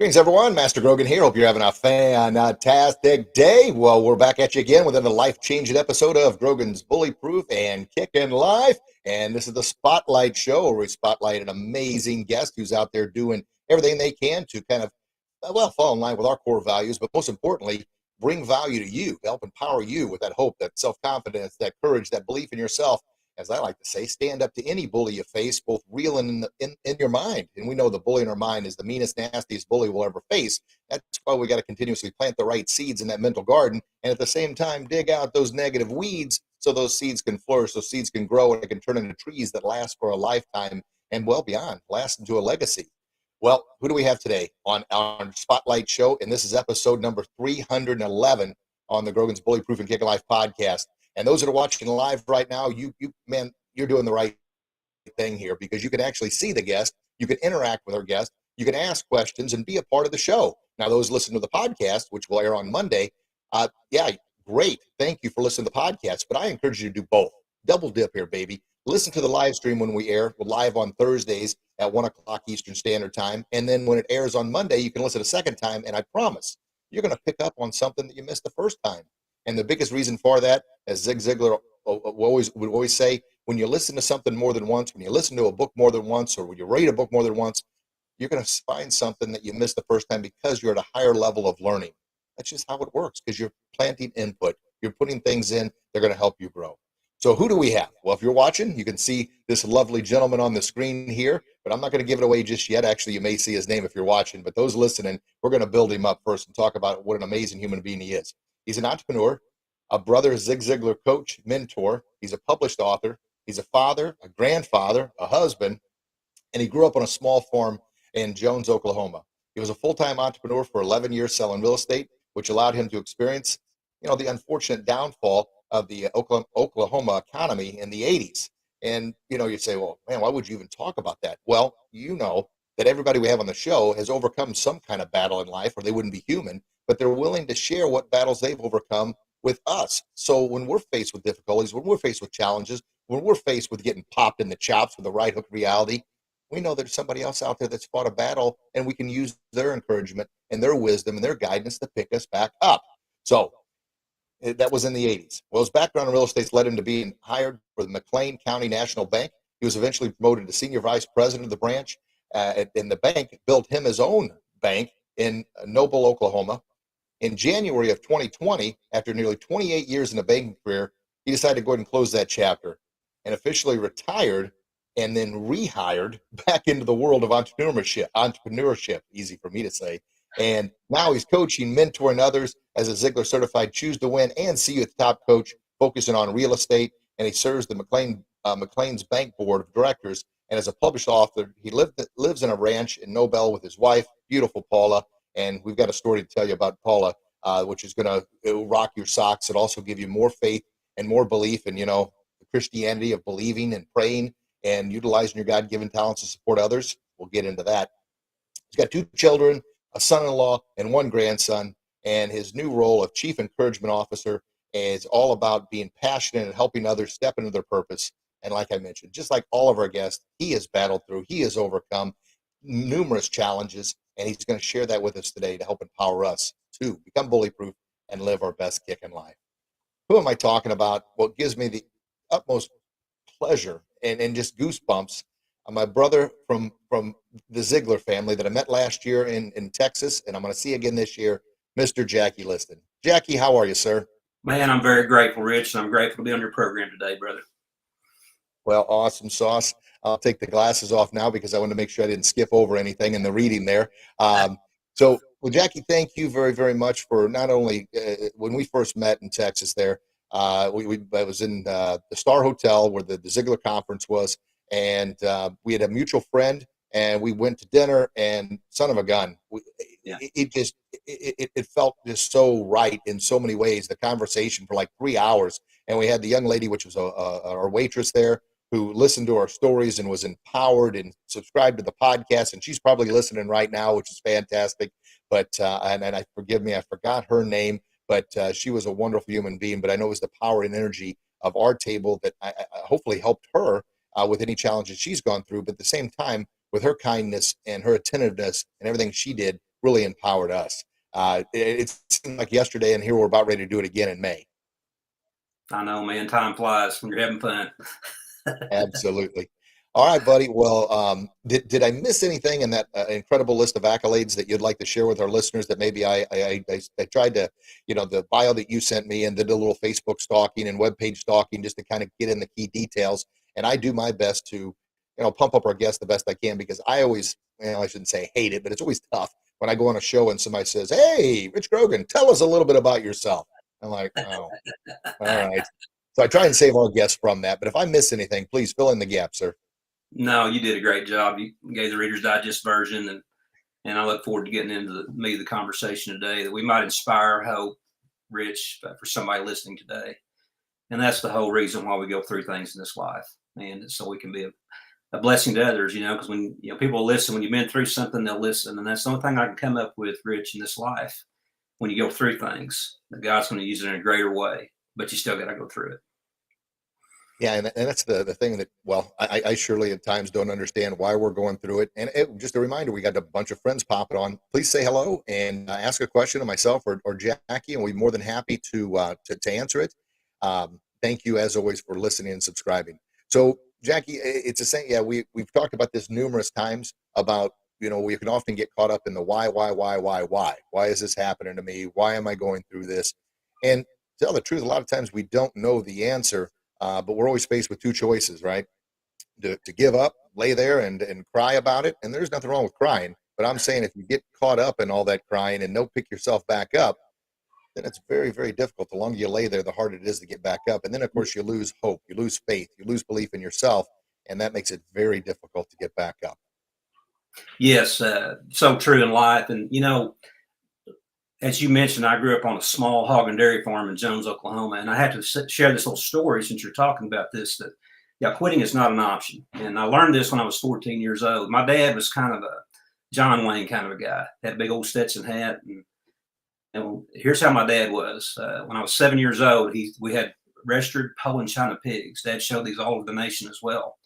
Greetings, everyone. Master Grogan here. Hope you're having a fantastic day. Well, we're back at you again with another life-changing episode of Grogan's Bullyproof and Kickin' Life. And this is the Spotlight Show, where we spotlight an amazing guest who's out there doing everything they can to kind of, fall in line with our core values, but most importantly, bring value to you, help empower you with that hope, that self-confidence, that courage, that belief in yourself. As I like to say, stand up to any bully you face, both real and in your mind. And we know the bully in our mind is the meanest, nastiest bully we'll ever face. That's why we got to continuously plant the right seeds in that mental garden, and at the same time, dig out those negative weeds so those seeds can flourish, those seeds can grow, and it can turn into trees that last for a lifetime and well beyond, last into a legacy. Well, who do we have today on our Spotlight Show? And this is episode number 311 on the Grogan's Bullyproof and Kick Life podcast. And those that are watching live right now, man, you're doing the right thing here, because you can actually see the guest, you can interact with our guest, you can ask questions and be a part of the show. Now, those listening to the podcast, which will air on Monday, great. Thank you for listening to the podcast. But I encourage you to do both. Double dip here, baby. Listen to the live stream when we air. We're live on Thursdays at 1 o'clock Eastern Standard Time. And then when it airs on Monday, you can listen a second time. And I promise you're going to pick up on something that you missed the first time. And the biggest reason for that, as Zig Ziglar would always say, when you listen to something more than once, when you listen to a book more than once, or when you read a book more than once, you're going to find something that you missed the first time because you're at a higher level of learning. That's just how it works, because you're planting input. You're putting things in. They're going to help you grow. So who do we have? Well, if you're watching, you can see this lovely gentleman on the screen here, but I'm not going to give it away just yet. Actually, you may see his name if you're watching, but those listening, we're going to build him up first and talk about what an amazing human being he is. He's an entrepreneur, a brother Zig Ziglar coach, mentor. He's a published author. He's a father, a grandfather, a husband, and he grew up on a small farm in Jones, Oklahoma. He was a full-time entrepreneur for 11 years selling real estate, which allowed him to experience, the unfortunate downfall of the Oklahoma economy in the 80s. And, you say, well, man, why would you even talk about that? Well, you know that everybody we have on the show has overcome some kind of battle in life, or they wouldn't be human, but they're willing to share what battles they've overcome with us. So when we're faced with difficulties, when we're faced with challenges, when we're faced with getting popped in the chops with the right hook reality, we know there's somebody else out there that's fought a battle, and we can use their encouragement and their wisdom and their guidance to pick us back up. So that was in the 80s. Well, his background in real estate led him to being hired for the McClain County National Bank. He was eventually promoted to senior vice president of the branch, and the bank built him his own bank in Noble, Oklahoma. In January of 2020, after nearly 28 years in a banking career, he decided to go ahead and close that chapter and officially retired, and then rehired back into the world of entrepreneurship, easy for me to say. And now he's coaching, mentoring others as a Ziglar certified Choose to Win and See You at the Top coach, focusing on real estate. And he serves the McClain's Bank Board of Directors. And as a published author, he lives in a ranch in Nobel with his wife, beautiful Paula. And we've got a story to tell you about Paula, which is going to rock your socks and also give you more faith and more belief in, the Christianity of believing and praying and utilizing your God-given talents to support others. We'll get into that. He's got 2 children, a son-in-law, and 1 grandson. And his new role of Chief Encouragement Officer is all about being passionate and helping others step into their purpose. And like I mentioned, just like all of our guests, he has battled through, he has overcome numerous challenges, and he's going to share that with us today to help empower us to become bullyproof and live our best kick in life. Who am I talking about? What gives me the utmost pleasure and just goosebumps. My brother from the Ziglar family that I met last year in Texas, and I'm going to see again this year, Mr. Jackie Liston. Jackie, how are you, sir? Man, I'm very grateful, Rich, and I'm grateful to be on your program today, brother. Well, awesome sauce. I'll take the glasses off now because I want to make sure I didn't skip over anything in the reading there. Well, Jackie, thank you very, very much for not only when we first met in Texas there, I was in the Star Hotel where the Ziglar conference was, and we had a mutual friend, and we went to dinner, and son of a gun, it felt just so right in so many ways. The conversation for like 3 hours, and we had the young lady, which was our waitress there, who listened to our stories and was empowered and subscribed to the podcast, and she's probably listening right now, which is fantastic. But and I forgive me, I forgot her name. But she was a wonderful human being. But I know it was the power and energy of our table that I hopefully helped her with any challenges she's gone through. But at the same time, with her kindness and her attentiveness and everything she did, really empowered us. It seemed like yesterday, and here we're about ready to do it again in May. I know, man. Time flies when you're having fun. Absolutely. All right, buddy. Well, did I miss anything in that incredible list of accolades that you'd like to share with our listeners that maybe I tried to, the bio that you sent me and did a little Facebook stalking and webpage stalking just to kind of get in the key details. And I do my best to, pump up our guests the best I can, because I always, I shouldn't say hate it, but it's always tough when I go on a show and somebody says, "Hey, Rich Grogan, tell us a little bit about yourself." I'm like, "Oh, all right." So I try and save our guests from that. But if I miss anything, please fill in the gap, sir. No, you did a great job. You gave the Reader's Digest version, and I look forward to getting into the conversation today, that we might inspire hope, Rich, for somebody listening today. And that's the whole reason why we go through things in this life, and so we can be a blessing to others, because when people listen, when you've been through something, they'll listen. And that's the only thing I can come up with, Rich, in this life. When you go through things, that God's going to use it in a greater way, but you still got to go through it. Yeah, and that's the thing that, well, I surely at times don't understand why we're going through it. And just a reminder, we got a bunch of friends popping on. Please say hello and ask a question of myself or Jackie, and we'll be more than happy to answer it. Thank you, as always, for listening and subscribing. So, Jackie, it's the same. Yeah, we've talked about this numerous times about, we can often get caught up in the why. Why is this happening to me? Why am I going through this? And to tell the truth, a lot of times we don't know the answer. But we're always faced with two choices, right? To give up, lay there and cry about it. And there's nothing wrong with crying. But I'm saying if you get caught up in all that crying and don't pick yourself back up, then it's very, very difficult. The longer you lay there, the harder it is to get back up. And then, of course, you lose hope, you lose faith, you lose belief in yourself. And that makes it very difficult to get back up. Yes, so true in life. And, as you mentioned, I grew up on a small hog and dairy farm in Jones, Oklahoma, and I have to share this little story since you're talking about this, that quitting is not an option. And I learned this when I was 14 years old. My dad was kind of a John Wayne kind of a guy, had a big old Stetson hat. And here's how my dad was. When I was 7 years old, we had registered Poland China pigs. Dad showed these all over the nation as well.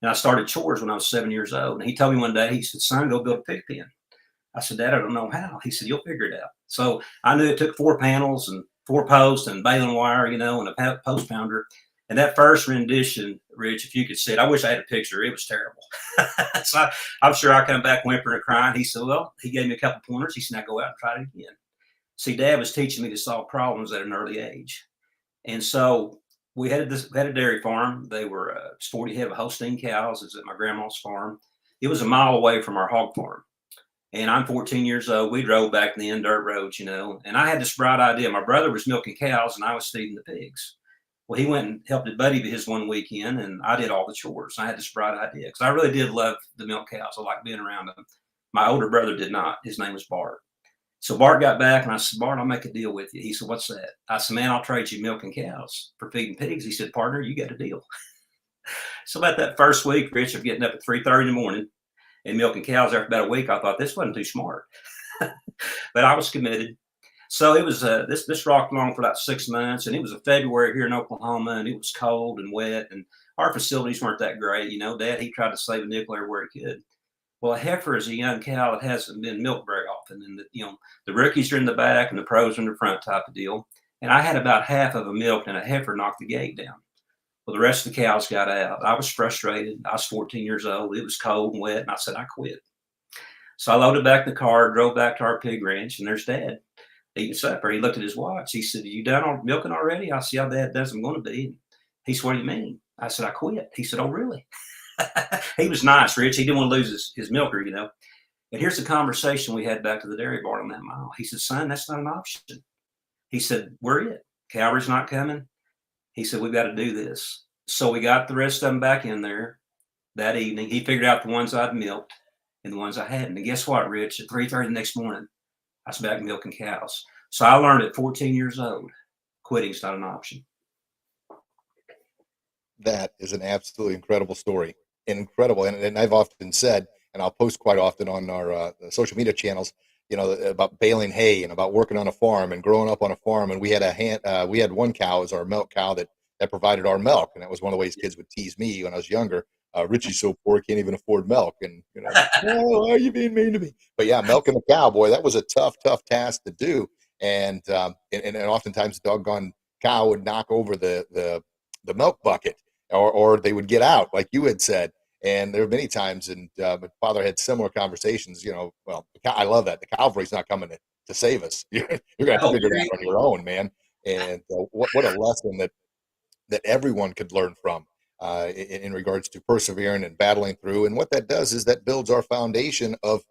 And I started chores when I was 7 years old. And he told me one day, he said, "Son, go build a pig pen." I said, "Dad, I don't know how." He said, "You'll figure it out." So I knew it took 4 panels and 4 posts and baling wire, and a post pounder. And that first rendition, Rich, if you could see it, I wish I had a picture. It was terrible. So I'm sure I come back whimpering and crying. He said, well, he gave me a couple pointers. He said, "Now go out and try it again." See, Dad was teaching me to solve problems at an early age. And so we had a dairy farm. They were 40 head of Holstein cows. It was at my grandma's farm. It was a mile away from our hog farm. And I'm 14 years old. We drove back then, dirt roads, and I had this bright idea. My brother was milking cows and I was feeding the pigs. Well, he went and helped a buddy his one weekend, and I did all the chores. I had this bright idea because I really did love the milk cows. I liked being around them. My older brother did not. His name was Bart. So Bart got back and I said, "Bart, I'll make a deal with you." He said, "What's that?" I said, "Man, I'll trade you milking cows for feeding pigs." He said, "Partner, you got a deal." So about that first week, Rich, of getting up at 3:30 in the morning and milking cows, after about a week, I thought this wasn't too smart, but I was committed. So it was this rocked along for about 6 months, and it was a February here in Oklahoma, and it was cold and wet, and our facilities weren't that great. Dad, he tried to save a nickel everywhere he could. Well, a heifer is a young cow that hasn't been milked very often, and the rookies are in the back and the pros are in the front type of deal. And I had about half of a milk, and a heifer knocked the gate down. Well, the rest of the cows got out. I was frustrated. I was 14 years old. It was cold and wet, and I said, "I quit." So I loaded back the car, drove back to our pig ranch, and there's Dad eating supper. He looked at his watch. He said, "Are you done milking already?" I said, "Yeah, Dad does. I'm going to be." He said, "What do you mean?" I said, "I quit." He said, "Oh, really?" He was nice, Rich. He didn't want to lose his milker, And here's the conversation we had back to the dairy barn on that mile. He said, "Son, that's not an option." He said, "We're it. Cavalry's not coming." He said, "We've got to do this." So we got the rest of them back in there that evening. He figured out the ones I'd milked and the ones I hadn't. And guess what, Rich? At 3:30 the next morning, I was back milking cows. So I learned at 14 years old, quitting's not an option. That is an absolutely incredible story. Incredible. And I've often said, and I'll post quite often on our social media channels, about baling hay and about working on a farm and growing up on a farm. And we had one cow as our milk cow that provided our milk. And that was one of the ways kids would tease me when I was younger. Richie's so poor he can't even afford milk, and oh, why are you being mean to me? But yeah, milking a cow, boy, that was a tough task to do, and oftentimes the doggone cow would knock over the milk bucket, or they would get out, like you had said. And there were many times, and my father had similar conversations. Well, I love that the cavalry's not coming to save us. You're gonna have to Oh, figure it out on your own, man. And what a lesson that everyone could learn from in regards to persevering and battling through. And what that does is that builds our foundation of,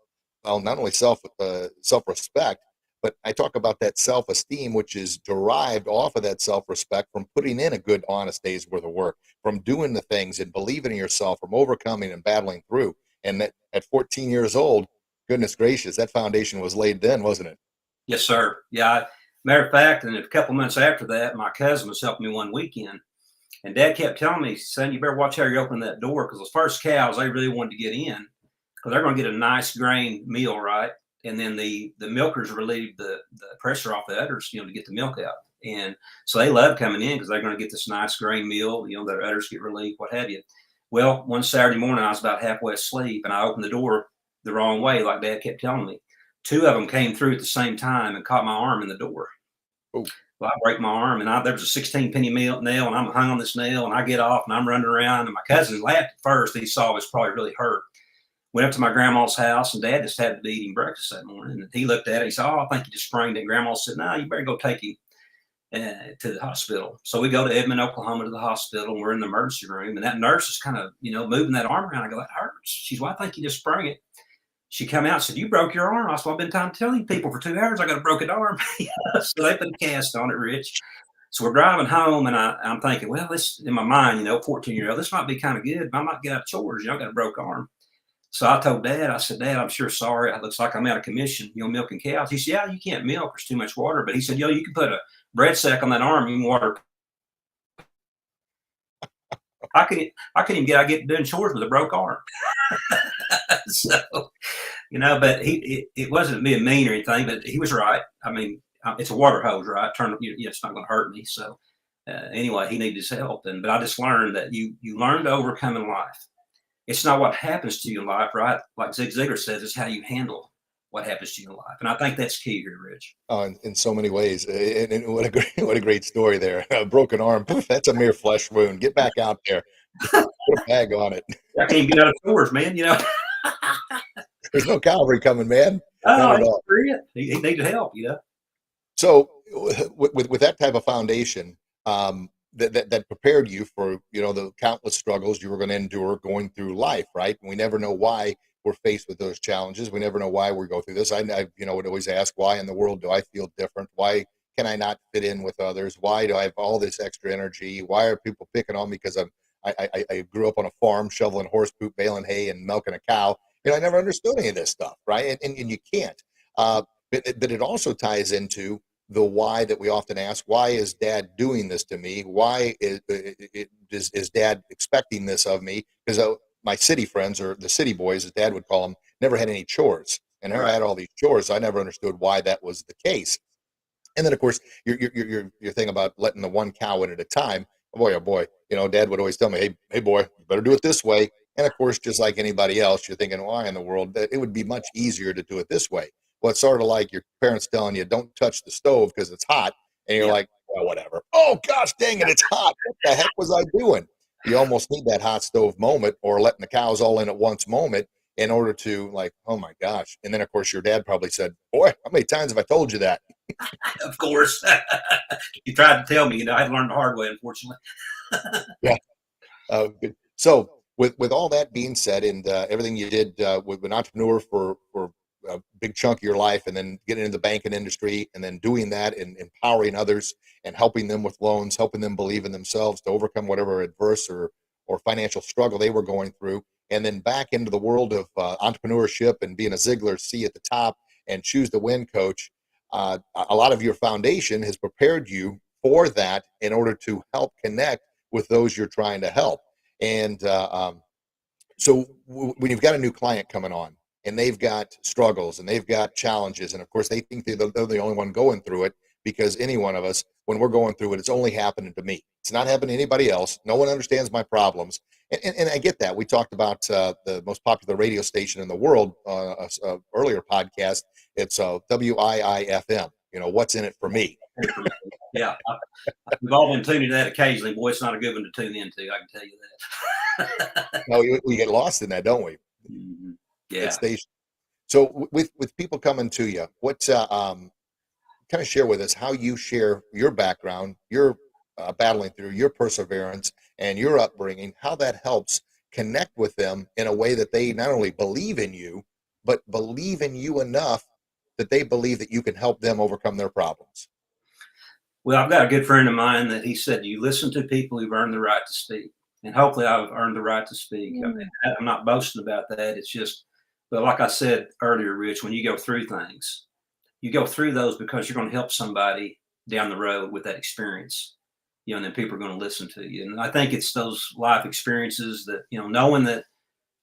well, not only self-respect, but I talk about that self-esteem, which is derived off of that self-respect from putting in a good, honest day's worth of work, from doing the things and believing in yourself, from overcoming and battling through. And that at 14 years old, goodness gracious, that foundation was laid then, wasn't it? yes, sir. Yeah. Matter of fact, and a couple months after that, my cousin was helping me one weekend. And Dad kept telling me, son, you better watch how you open that door, because those first cows, they really wanted to get in, because they're going to get a nice grain meal, right? And then the milkers relieve the pressure off the udders, to get the milk out. And so they love coming in because they're going to get this nice grain meal, their udders get relieved, what have you. Well, one Saturday morning, I was about halfway asleep, and I opened the door the wrong way, like Dad kept telling me. Two of them came through at the same time and caught my arm in the door. Oh. Well, I break my arm, and there was a 16-penny nail, and I'm hung on this nail, and I get off, and I'm running around, and my cousin laughed at first. He saw I was probably really hurt. Went up to my grandma's house, and Dad just happened to be eating breakfast that morning. And he looked at it. He said, "Oh, I think you just sprained it." Grandma said, "No, you better go take him to the hospital." So we go to Edmond, Oklahoma, to the hospital, and we're in the emergency room. And that nurse is kind of, moving that arm around. I go, "That hurts." She's, "Well, I think you just sprained it." She come out and said, "You broke your arm." I said, "Well, I've been trying to tell you people for 2 hours I got a broken arm." So they put a cast on it, Rich. So we're driving home, and I'm thinking, well, this, in my mind, 14-year-old, this might be kind of good, but I might get out of chores. I got a broke arm. So I told Dad, I said, "Dad, I'm sure sorry. It looks like I'm out of commission, milking cows." He said, "Yeah, you can't milk. There's too much water." But he said, "You can put a bread sack on that arm. You can water." I couldn't even get doing chores with a broke arm. So, but it wasn't being mean or anything, but he was right. I mean, it's a water hose, right? It's not going to hurt me. So anyway, he needed his help. But I just learned that you learn to overcome in life. It's not what happens to you in life, right? Like Zig Ziglar says, it's how you handle what happens to you in life. And I think that's key here, Rich. In so many ways. And what a great story there. A broken arm, that's a mere flesh wound. Get back out there. Put a bag on it. I can't get out of chores, man. There's no cavalry coming, man. Oh, he needed help, So with that type of foundation, that prepared you for, the countless struggles you were going to endure going through life, right? And we never know why we're faced with those challenges. We never know why we go through this. I would always ask, why in the world do I feel different? Why can I not fit in with others? Why do I have all this extra energy? Why are people picking on me because I grew up on a farm, shoveling horse poop, baling hay, and milking a cow? I never understood any of this stuff, right? And you can't. But it also ties into the why that we often ask. Why is Dad doing this to me? Why is Dad expecting this of me? Because my city friends, or the city boys, as Dad would call them, never had any chores. And I had all these chores. So I never understood why that was the case. And then, of course, your thing about letting the one cow in at a time. Oh boy, Dad would always tell me, hey, boy, you better do it this way. And of course, just like anybody else, you're thinking, why in the world? That it would be much easier to do it this way. Well, it's sort of like your parents telling you, don't touch the stove because it's hot. And you're like, well, whatever. Oh, gosh, dang it, it's hot. What the heck was I doing? You almost need that hot stove moment, or letting the cows all in at once moment, in order to, like, oh, my gosh. And then, of course, your dad probably said, boy, how many times have I told you that? Of course. He tried to tell me, I had to learn the hard way, unfortunately. Yeah. Good. So with all that being said, and everything you did with an entrepreneur for a big chunk of your life, and then getting into the banking industry, and then doing that and empowering others and helping them with loans, helping them believe in themselves to overcome whatever adverse or financial struggle they were going through, and then back into the world of entrepreneurship and being a Ziglar C at the top and choose to win coach. A lot of your foundation has prepared you for that in order to help connect with those you're trying to help. And so when you've got a new client coming on, and they've got struggles and they've got challenges, and of course they think they're the only one going through it, because any one of us, when we're going through it, it's only happening to me. It's not happening to anybody else. No one understands my problems. And I get that. We talked about the most popular radio station in the world, earlier podcast. It's WIIFM. What's in it for me? Yeah. We've all been tuning to that occasionally. Boy, it's not a good one to tune into. I can tell you that. No, we get lost in that, don't we? Mm-hmm. Yeah. That station. So with people coming to you, what's kind of share with us how you share your background, your battling through, your perseverance, and your upbringing, how that helps connect with them in a way that they not only believe in you, but believe in you enough that they believe that you can help them overcome their problems. Well, I've got a good friend of mine that he said, you listen to people who've earned the right to speak. And hopefully I've earned the right to speak. I mean, I'm not boasting about that. It's just, but like I said earlier, Rich, when you go through things, you go through those because you're going to help somebody down the road with that experience, and then people are going to listen to you. And I think it's those life experiences that, knowing that,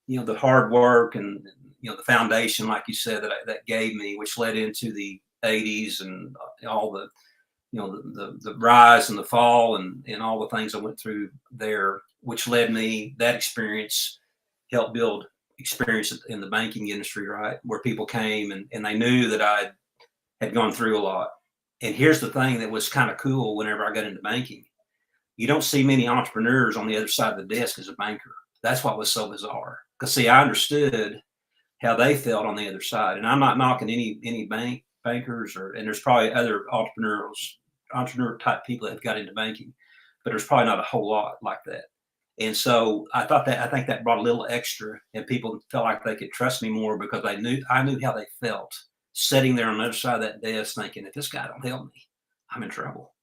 the hard work and, the foundation, like you said, that gave me, which led into the 80s and all the, the rise and the fall and all the things I went through there, which led me, that experience helped build experience in the banking industry, right? Where people came and they knew that I had gone through a lot. And here's the thing that was kind of cool whenever I got into banking. You don't see many entrepreneurs on the other side of the desk as a banker. That's what was so bizarre. Because see, I understood how they felt on the other side. And I'm not knocking any bankers and there's probably other entrepreneur type people that have got into banking, but there's probably not a whole lot like that. And so I think that brought a little extra, and people felt like they could trust me more because I knew how they felt sitting there on the other side of that desk thinking, if this guy don't help me, I'm in trouble.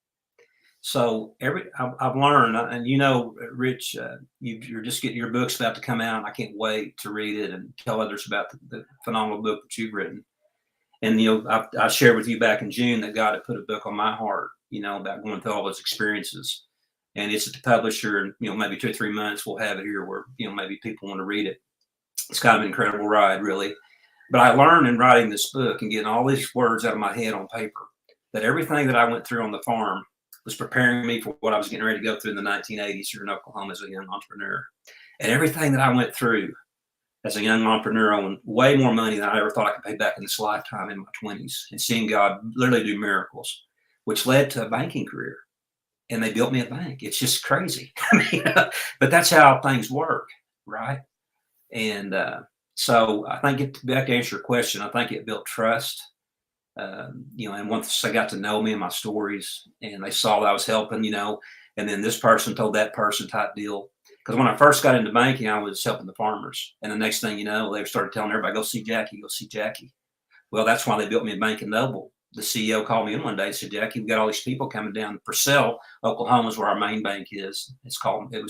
So I've learned, and Rich, you're just getting your book's about to come out. And I can't wait to read it and tell others about the phenomenal book that you've written. And, I shared with you back in June that God had put a book on my heart, about going through all those experiences. And it's at the publisher, and, maybe 2 or 3 months we'll have it here where, maybe people want to read it. It's kind of an incredible ride, really. But I learned in writing this book and getting all these words out of my head on paper that everything that I went through on the farm was preparing me for what I was getting ready to go through in the 1980s here in Oklahoma as a young entrepreneur. And everything that I went through as a young entrepreneur owing way more money than I ever thought I could pay back in this lifetime in my 20s, and seeing God literally do miracles, which led to a banking career. And they built me a bank. It's just crazy. But that's how things work, right? And so I think back to answer your question, I think it built trust. And once they got to know me and my stories, and they saw that I was helping, and then this person told that person type deal. Because when I first got into banking, I was helping the farmers. And the next thing you know, they started telling everybody, go see Jackie, go see Jackie. Well, that's why they built me a bank in Noble. The CEO called me in one day and said, Jackie, we've got all these people coming down. Purcell, Oklahoma is where our main bank is. It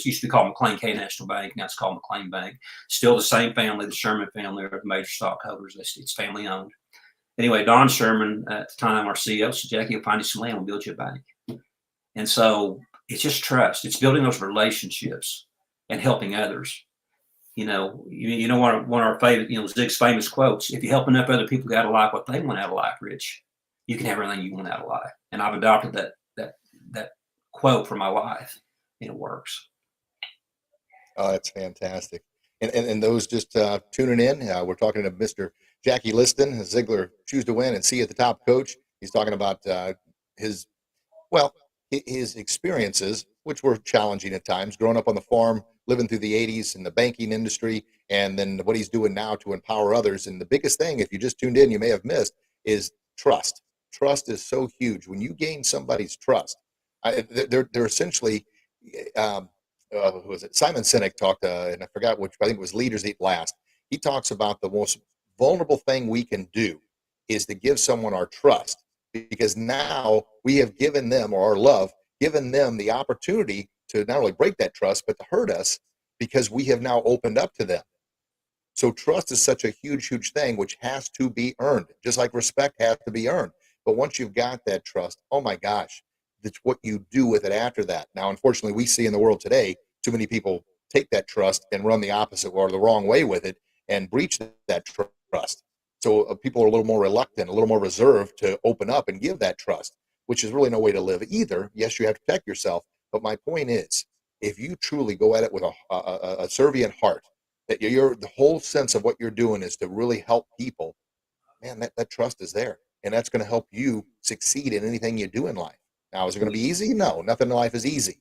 used to be called McClain County National Bank. Now it's called McClain Bank. Still the same family, the Sherman family are the major stockholders. It's family owned. Anyway, Don Sherman, at the time, our CEO, said, Jackie, you'll find you some land, we'll build you a bank. And so it's just trust. It's building those relationships and helping others. One of our favorite, Zig's famous quotes, if you help enough other people get out of life what they want out of life, Rich, you can have everything you want out of life. And I've adopted that quote for my life, and it works. Oh, that's fantastic. And those just tuning in, we're talking to Mr. Jackie Liston, Ziglar Choose to Win and See at the Top coach. He's talking about his experiences, which were challenging at times, growing up on the farm, living through the 80s in the banking industry, and then what he's doing now to empower others. And the biggest thing, if you just tuned in, you may have missed, is trust. Trust is so huge. When you gain somebody's trust, they're essentially, who was it? Simon Sinek talked, and I forgot which, I think it was Leaders Eat Last. He talks about the most vulnerable thing we can do is to give someone our trust, because now we have given them, or our love, given them the opportunity to not only break that trust, but to hurt us because we have now opened up to them. So trust is such a huge, huge thing, which has to be earned, just like respect has to be earned. But once you've got that trust, oh my gosh, that's what you do with it after that. Now, unfortunately, we see in the world today, too many people take that trust and run the opposite or the wrong way with it and breach that trust. So people are a little more reluctant, a little more reserved to open up and give that trust. which is really no way to live either. Yes, you have to protect yourself. But my point is, if you truly go at it with a servient heart, that the whole sense of what you're doing is to really help people, man, that trust is there. And that's going to help you succeed in anything you do in life. Now, is it going to be easy? No, nothing in life is easy.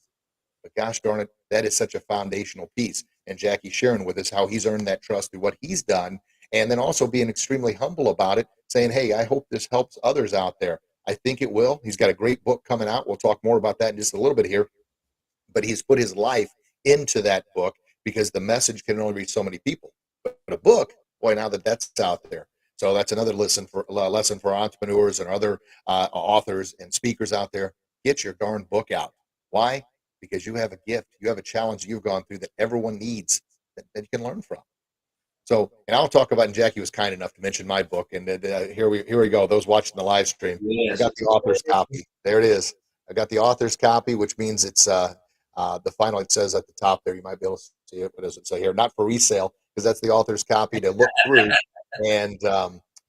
But gosh darn it, that is such a foundational piece. And Jackie's sharing with us how he's earned that trust through what he's done. And then also being extremely humble about it, saying, hey, I hope this helps others out there. I think it will. He's got a great book coming out. We'll talk more about that in just a little bit here. But he's put his life into that book because the message can only reach so many people. But a book, boy, now that's out there. So that's another lesson for entrepreneurs and other authors and speakers out there. Get your darn book out. Why? Because you have a gift, you have a challenge you've gone through that everyone needs that you can learn from. So, and I'll talk about, and Jackie was kind enough to mention my book, and here we go. Those watching the live stream, yes. I got the author's copy. There it is. I got the author's copy, which means it's the final. It says at the top there, you might be able to see it. What does it say here? Not for resale, because that's the author's copy to look through and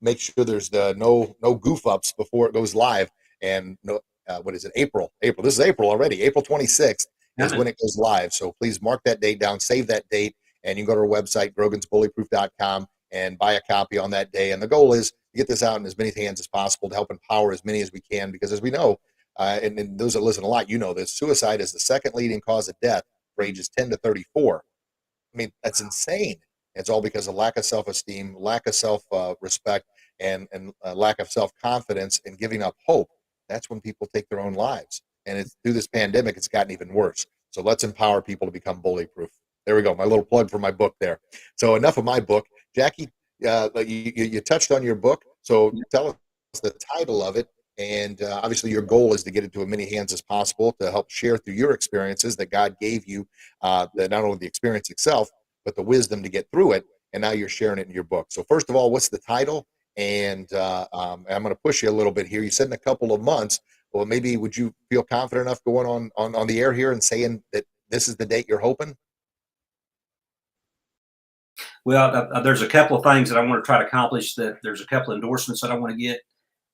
make sure there's no goof ups before it goes live. And no, what is it? April. This is April already. April 26th is when it goes live. So please mark that date down, save that date, and you can go to our website, grogansbullyproof.com, and buy a copy on that day. And the goal is to get this out in as many hands as possible to help empower as many as we can, because as we know, and those that listen a lot, you know this, suicide is the second leading cause of death for ages 10 to 34. I mean, that's insane. It's all because of lack of self-esteem, lack of self-respect, and lack of self-confidence, and giving up hope. That's when people take their own lives. And it's through this pandemic, it's gotten even worse. So let's empower people to become bully-proof. There we go. My little plug for my book there. So enough of my book. Jackie, you touched on your book. So tell us the title of it. And obviously your goal is to get it to as many hands as possible to help share through your experiences that God gave you, not only the experience itself, but the wisdom to get through it. And now you're sharing it in your book. So first of all, what's the title? And I'm going to push you a little bit here. You said in a couple of months. Well, maybe would you feel confident enough going on the air here and saying that this is the date you're hoping? Well, there's a couple of things that I want to try to accomplish. That there's a couple of endorsements that I want to get,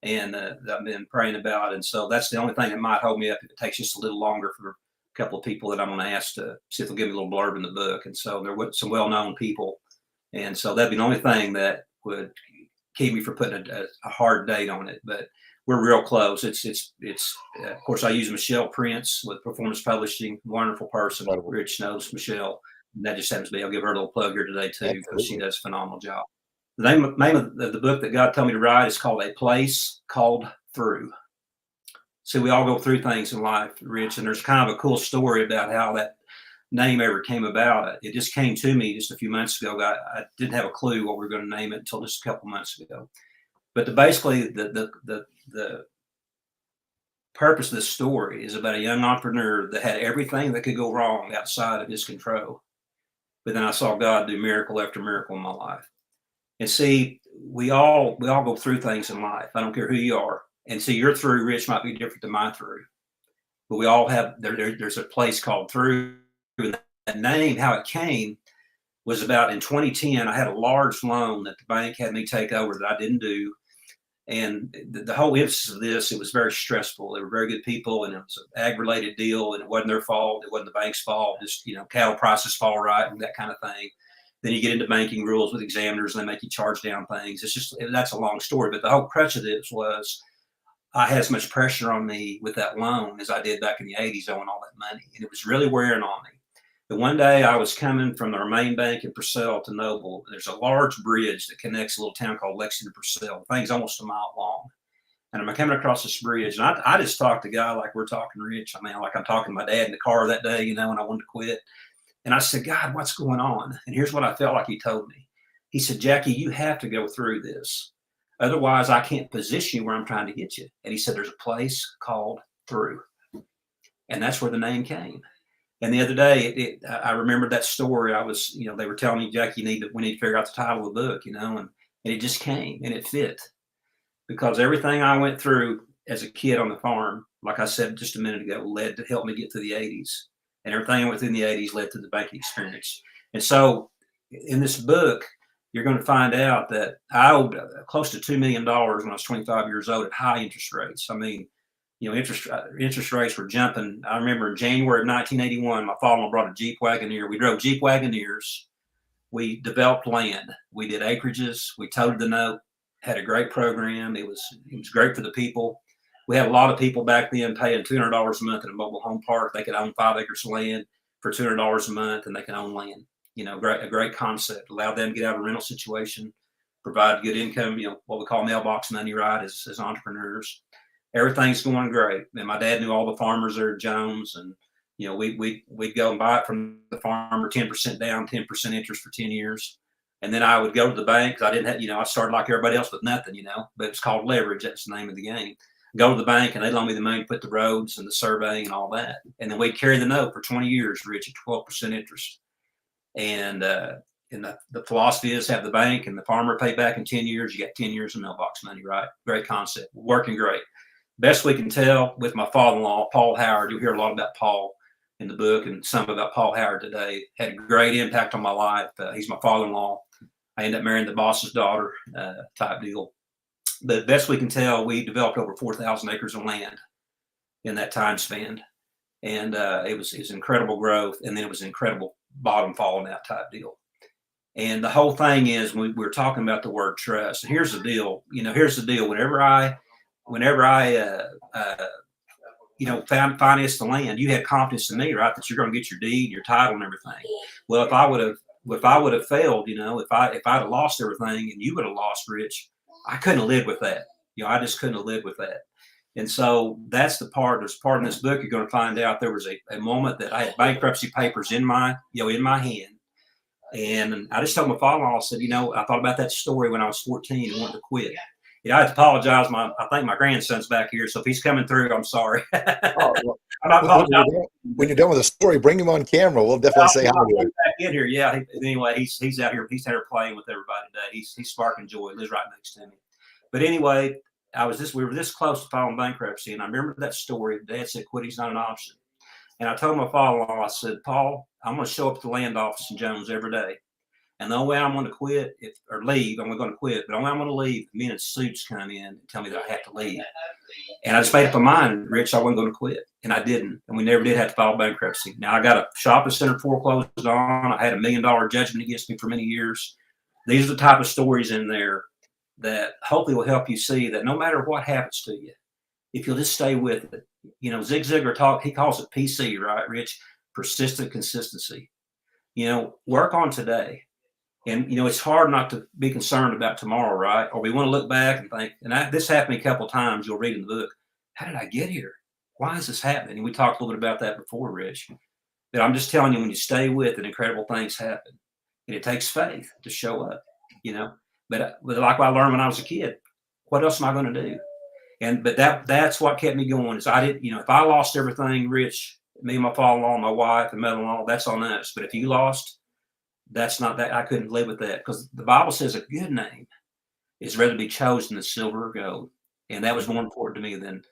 and that I've been praying about. And so that's the only thing that might hold me up if it takes just a little longer for a couple of people that I'm going to ask to see if they'll give me a little blurb in the book. And so there were some well-known people, and so that'd be the only thing that would keep me from putting a hard date on it. But we're real close. It's of course I use Michelle Prince with Performance Publishing, wonderful person. Rich knows Michelle. And that just happens to be, I'll give her a little plug here today too, because she does a phenomenal job. The name of the book that God told me to write is called A Place Called Through. So we all go through things in life, Rich, and there's kind of a cool story about how that name ever came about. It just came to me just a few months ago. I didn't have a clue what we were going to name it until just a couple months ago. But basically the purpose of this story is about a young entrepreneur that had everything that could go wrong outside of his control. But then I saw God do miracle after miracle in my life. And see, we all go through things in life. I don't care who you are. And see, your through, Rich, might be different than my through. But we all have, there's a place called through. And that name, how it came, was about in 2010, I had a large loan that the bank had me take over that I didn't do. And the whole emphasis of this, it was very stressful. They were very good people, and it was an ag-related deal, and it wasn't their fault. It wasn't the bank's fault. Just, cattle prices fall right and that kind of thing. Then you get into banking rules with examiners, and they make you charge down things. That's a long story. But the whole crutch of this was I had as much pressure on me with that loan as I did back in the 80s owing all that money. And it was really wearing on me. But one day I was coming from the main bank in Purcell to Noble. There's a large bridge that connects a little town called Lexington, Purcell. The thing's almost a mile long. And I'm coming across this bridge, and I just talked to a guy like we're talking, Rich. I mean, like I'm talking to my dad in the car that day, and I wanted to quit. And I said, God, what's going on? And here's what I felt like he told me. He said, Jackie, you have to go through this. Otherwise, I can't position you where I'm trying to get you. And he said, there's a place called Through. And that's where the name came. And the other day, I remembered that story. I was, they were telling me, Jackie, we need to figure out the title of the book, and it just came and it fit. Because everything I went through as a kid on the farm, like I said just a minute ago, led to help me get to the 80s. And everything I went through in the 80s led to the banking experience. And so in this book, you're going to find out that I owed close to $2 million when I was 25 years old at high interest rates. I mean, interest rates were jumping. I remember in January of 1981, my father-in-law brought a Jeep Wagoneer. We drove Jeep Wagoneers. We developed land. We did acreages. We toted the note. Had a great program. It was great for the people. We had a lot of people back then paying $200 a month in a mobile home park. They could own 5 acres of land for $200 a month, and they can own land. A great concept. Allowed them to get out of a rental situation, provide good income. What we call mailbox money, right? As entrepreneurs, everything's going great. And my dad knew all the farmers there at Jones, and we'd go and buy it from the farmer, 10% down, 10% interest for 10 years. And then I would go to the bank. I didn't have, I started like everybody else with nothing, but it's called leverage. That's the name of the game. Go to the bank and they loan me the money to put the roads and the surveying and all that. And then we'd carry the note for 20 years, Rich, at 12% interest. And the philosophy is have the bank and the farmer pay back in 10 years. You got 10 years of mailbox money, right? Great concept, working great. Best we can tell with my father-in-law, Paul Howard. You'll hear a lot about Paul in the book and some about Paul Howard today. Had a great impact on my life. He's my father-in-law. I ended up marrying the boss's daughter type deal. But best we can tell, we developed over 4,000 acres of land in that time span. And it was incredible growth. And then it was incredible bottom falling out type deal. And the whole thing is, we're talking about the word trust. And here's the deal. Whenever I financed the land, you had confidence in me, right? That you're going to get your deed, your title, and everything. Well, if I would have failed, if I'd have lost everything and you would have lost, Rich, I couldn't have lived with that. I just couldn't have lived with that. And so that's the part. There's a part in this book you're going to find out. There was a moment that I had bankruptcy papers in my hand, and I just told my father-in-law, I said, I thought about that story when I was 14 and wanted to quit. I have to apologize. I think my grandson's back here, so if he's coming through, I'm sorry. I'm not apologizing. When you're done with the story, bring him on camera. We'll definitely say hi to him. Back in here, yeah. Anyway, he's out here. He's out here playing with everybody today. He's sparking joy. He lives right next to me. But anyway, we were this close to filing bankruptcy, and I remember that story. Dad said, "Quitting's not an option." And I told my father-in-law, I said, "Paul, I'm going to show up at the land office in Jones every day. And the only way I'm going to quit or leave, I'm going to quit. But the only way I'm going to leave, men in suits come in and tell me that I have to leave." And I just made up my mind, Rich, I wasn't going to quit. And I didn't. And we never did have to file bankruptcy. Now, I got a shopping center foreclosed on. I had $1 million judgment against me for many years. These are the type of stories in there that hopefully will help you see that no matter what happens to you, if you'll just stay with it. Zig Ziglar he calls it PC, right, Rich? Persistent consistency. Work on today. And, it's hard not to be concerned about tomorrow, right? Or we want to look back and think, and this happened a couple of times, you'll read in the book, how did I get here? Why is this happening? And we talked a little bit about that before, Rich. But I'm just telling you, when you stay with it, incredible things happen. And it takes faith to show up, But like I learned when I was a kid, what else am I going to do? But that's what kept me going is I didn't, if I lost everything, Rich, me and my father-in-law, my wife, and mother-in-law, that's on us. But if you lost, that's not that. I couldn't live with that because the Bible says a good name is rather be chosen than silver or gold. And that was more important to me than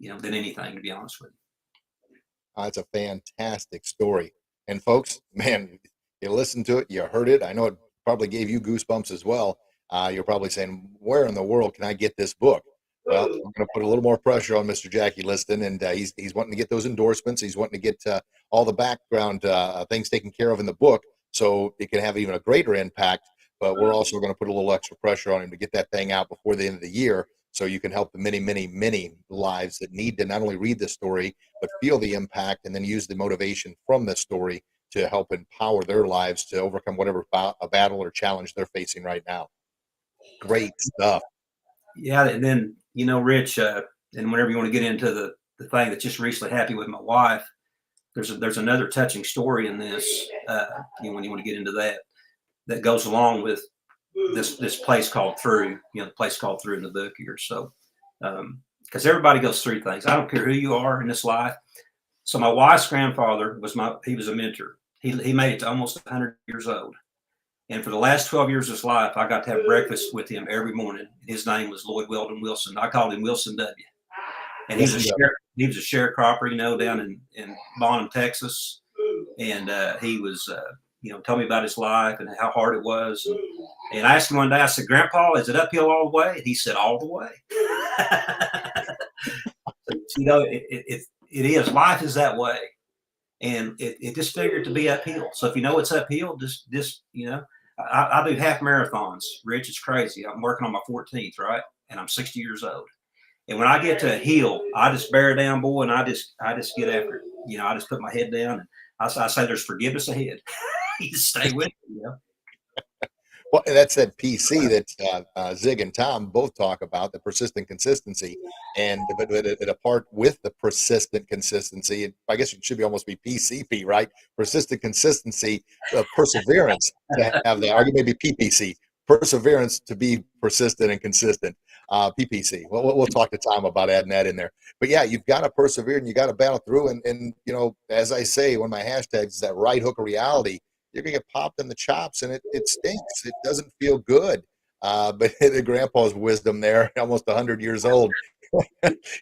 anything, to be honest with you. It's a fantastic story. And folks, man, you listened to it, you heard it. I know it probably gave you goosebumps as well. You're probably saying, where in the world can I get this book? Well, I'm going to put a little more pressure on Mr. Jackie Liston, and he's wanting to get those endorsements. He's wanting to get all the background things taken care of in the book so it can have even a greater impact. But we're also going to put a little extra pressure on him to get that thing out before the end of the year so you can help the many, many, many lives that need to not only read this story, but feel the impact and then use the motivation from this story to help empower their lives to overcome whatever a battle or challenge they're facing right now. Great stuff. Yeah, and then, Rich, and whenever you want to get into the thing that's just recently happened with my wife, there's another touching story in this, when you want to get into that goes along with this place called Through, the place called Through in the book here. So, because everybody goes through things. I don't care who you are in this life. So my wife's grandfather he was a mentor. He made it to almost 100 years old. And for the last 12 years of his life, I got to have breakfast with him every morning. His name was Lloyd Weldon Wilson. I called him Wilson W. And he was a sharecropper, down in Bonham, Texas. And he was, told me about his life and how hard it was. And I asked him one day, I said, "Grandpa, is it uphill all the way?" And he said, "All the way." you know, it is. Life is that way. And it just figured to be uphill. So if you know it's uphill, just you know, I do half marathons. Rich, it's crazy. I'm working on my 14th, right? And I'm 60 years old. And when I get to a hill, I just bear down, boy, and I just get after it. You know, I just put my head down and I say there's forgiveness ahead. You just stay with it, you know. Well, that's that PC that Zig and Tom both talk about, the persistent consistency, and but it apart with the persistent consistency. I guess it should be almost be PCP, right? Persistent consistency, perseverance to have the argument, maybe PPC, perseverance to be persistent and consistent. PPC. Well, we'll talk to Tom about adding that in there. But yeah, you've got to persevere and you got to battle through. And you know, as I say, one of my hashtags is that right hook of reality. You're gonna get popped in the chops, and it stinks. It doesn't feel good. But the grandpa's wisdom there, almost 100 years old.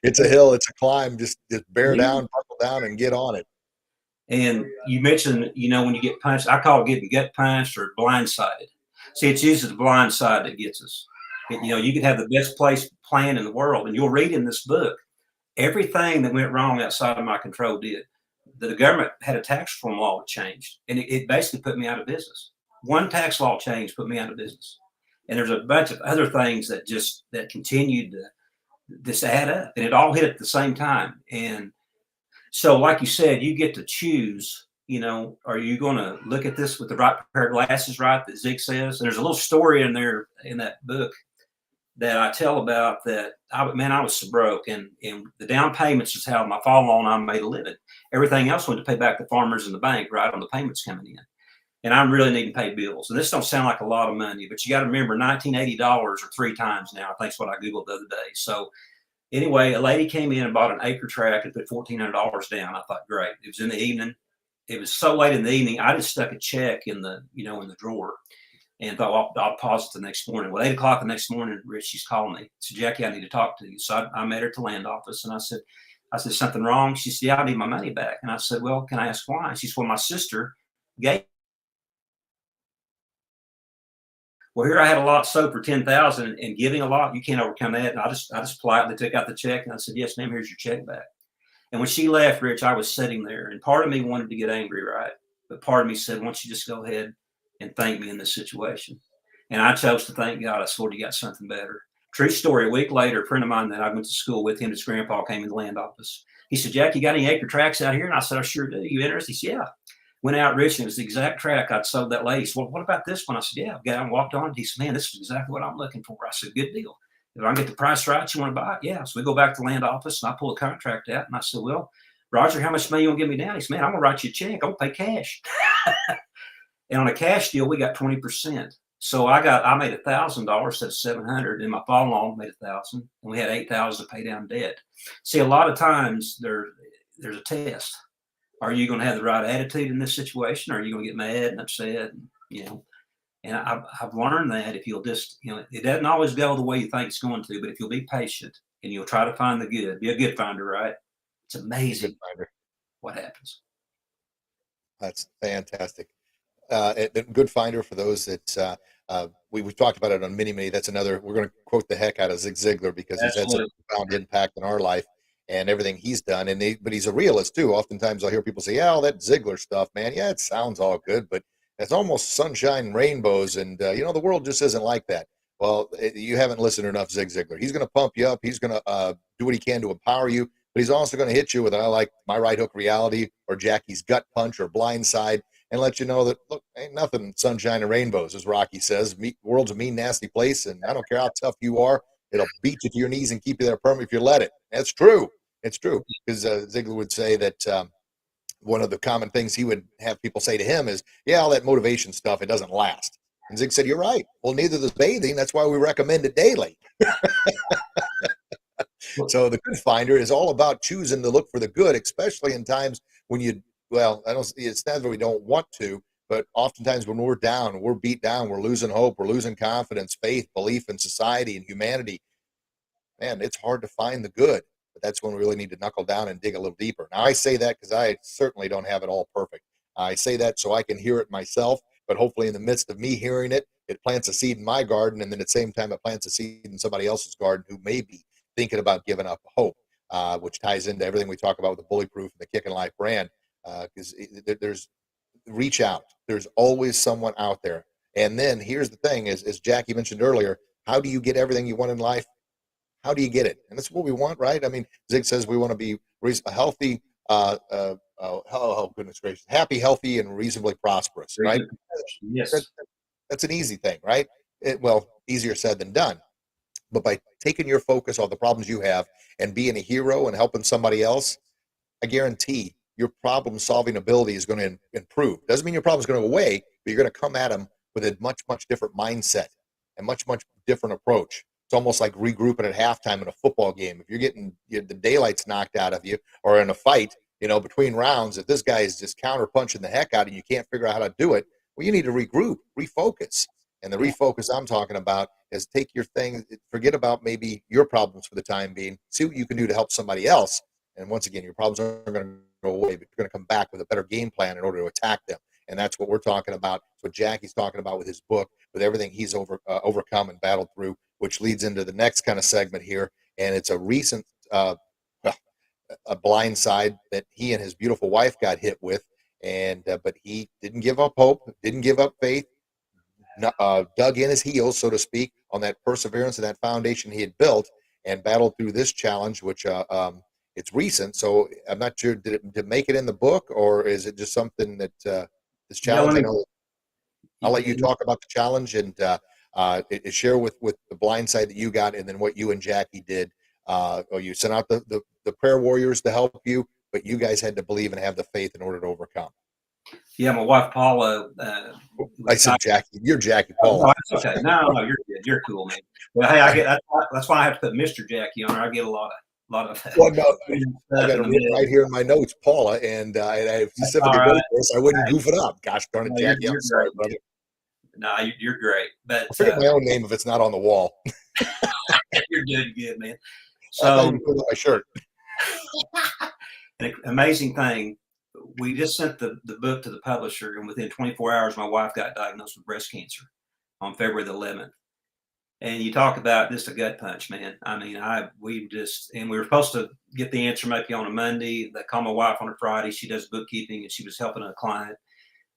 It's a hill, it's a climb. Just bear down, buckle down, and get on it. And you mentioned, you know, when you get punched, I call it getting gut punched or blindsided. See, it's usually the blind side that gets us. You know, you could have the best place plan in the world, and you'll read in this book everything that went wrong outside of my control did. The government had a tax reform law that changed, and it basically put me out of business. One tax law change put me out of business, and there's a bunch of other things that continued to this add up, and it all hit at the same time. And so, like you said, you get to choose. You know, are you going to look at this with the right pair of glasses, right? That Zig says. And there's a little story in there in that book that I tell about that. I was so broke, and the down payments is how my father-in-law and I made a living. Everything else went to pay back the farmers in the bank, right, on the payments coming in. And I'm really needing to pay bills. And this don't sound like a lot of money, but you got to remember $1980 or 3 times now. I think that's what I Googled the other day. So anyway, a lady came in and bought an acre tract and put $1,400 down. I thought, great. It was in the evening. It was so late in the evening, I just stuck a check in the drawer and thought, well, I'll pause it the next morning. Well, 8 o'clock the next morning, Rich, she's calling me. So, Jackie, I need to talk to you. So I met her at the land office, and I said, something wrong? She said, yeah, I need my money back. And I said, well, can I ask why? She said, well, my sister gave. Well, here I had a lot sold for $10,000, and giving a lot, you can't overcome that. And I just politely took out the check, and I said, yes, ma'am, here's your check back. And when she left, Rich, I was sitting there, and part of me wanted to get angry, right? But part of me said, why don't you just go ahead and thank me in this situation? And I chose to thank God. I swore you got something better. True story. A week later, a friend of mine that I went to school with, him, his grandpa came in the land office. He said, Jack, you got any acre tracts out here? And I said, I sure do. You interested? He said, yeah. Went out, Rich, and it was the exact track I'd sold that lady. He said, well, what about this one? I said, yeah. Got out and walked on it. He said, man, this is exactly what I'm looking for. I said, good deal. If I can get the price right, you want to buy it? Yeah. So we go back to the land office, and I pull a contract out, and I said, well, Roger, how much money you want to give me down? He said, man, I'm going to write you a check. I'm going to pay cash. And on a cash deal, we got 20%. So I made $1,000 instead of $700, and my father-in-law made $1,000, and we had $8,000 to pay down debt. See, a lot of times there's a test. Are you going to have the right attitude in this situation? Or are you going to get mad and upset? And I've learned that if you'll just, it doesn't always go the way you think it's going to, but if you'll be patient and you'll try to find the good, be a good finder, right? It's amazing what happens. That's fantastic. A good finder for those that we've talked about it on many. That's another. We're going to quote the heck out of Zig Ziglar because he's had such a profound impact in our life and everything he's done. But he's a realist too. Oftentimes I'll hear people say, "Yeah, all that Ziglar stuff, man. Yeah, it sounds all good, but it's almost sunshine and rainbows, and the world just isn't like that." Well, you haven't listened to enough Zig Ziglar. He's going to pump you up. He's going to do what he can to empower you, but he's also going to hit you with I like my right hook reality or Jackie's gut punch or blind side. And let you know that, look, ain't nothing sunshine and rainbows, as Rocky says. World's a mean, nasty place, and I don't care how tough you are, it'll beat you to your knees and keep you there permanently if you let it. That's true. It's true. Because Ziglar would say that one of the common things he would have people say to him is, yeah, all that motivation stuff, it doesn't last. And Zig said, you're right. Well, neither does bathing. That's why we recommend it daily. So the good finder is all about choosing to look for the good, especially in times when it's not that we don't want to, but oftentimes when we're down, we're beat down, we're losing hope, we're losing confidence, faith, belief in society and humanity. Man, it's hard to find the good, but that's when we really need to knuckle down and dig a little deeper. Now, I say that because I certainly don't have it all perfect. I say that so I can hear it myself, but hopefully in the midst of me hearing it, it plants a seed in my garden, and then at the same time, it plants a seed in somebody else's garden who may be thinking about giving up hope. which ties into everything we talk about with the Bullyproof and the Kick and Life brand. Because there's reach out. There's always someone out there. And then here's the thing: as Jackie mentioned earlier, how do you get everything you want in life? How do you get it? And that's what we want, right? I mean, Zig says we want to be healthy. Oh goodness gracious, happy, healthy, and reasonably prosperous, right? Yes. That's an easy thing, right? Well, easier said than done. But by taking your focus on the problems you have and being a hero and helping somebody else, I guarantee your problem solving ability is going to improve. Doesn't mean your problem is going to go away, but you're going to come at them with a much, much different mindset and much, much different approach. It's almost like regrouping at halftime in a football game. If you're getting the daylights knocked out of you or in a fight, between rounds, if this guy is just counter punching the heck out of you, you can't figure out how to do it. Well, you need to regroup, refocus. And the refocus I'm talking about is take your thing, forget about maybe your problems for the time being, see what you can do to help somebody else. And once again, your problems aren't going to go away, but you're going to come back with a better game plan in order to attack them. And that's what we're talking about. It's what Jackie's talking about with his book, with everything he's overcome and battled through, which leads into the next kind of segment here. And it's a recent a blind side that he and his beautiful wife got hit with. And but he didn't give up hope, didn't give up faith, dug in his heels, so to speak, on that perseverance and that foundation he had built, and battled through this challenge, which it's recent. So I'm not sure, did it make it in the book, or is it just something that this challenge? I'll let you talk about the challenge and share with the blind side that you got, and then what you and Jackie did. Or you sent out the prayer warriors to help you, but you guys had to believe and have the faith in order to overcome. Yeah, my wife Paula. I said Jackie. You're Jackie Paula. Oh, that's okay. No, you're good. You're cool, man. Well, hey, that's why I have to put Mr. Jackie on her. I get a lot of. Well, no, I got it right here in my notes, Paula, and I specifically wrote this. I wouldn't goof it up. Gosh darn it, Jackie! I'm sorry, brother. No, you're great. But I forget my own name if it's not on the wall. You're doing good, man. So my shirt. An amazing thing. We just sent the book to the publisher, and within 24 hours, my wife got diagnosed with breast cancer on February the 11th. And you talk about just a gut punch, man. I mean, we were supposed to get the answer maybe on a Monday. They called my wife on a Friday. She does bookkeeping, and she was helping a client.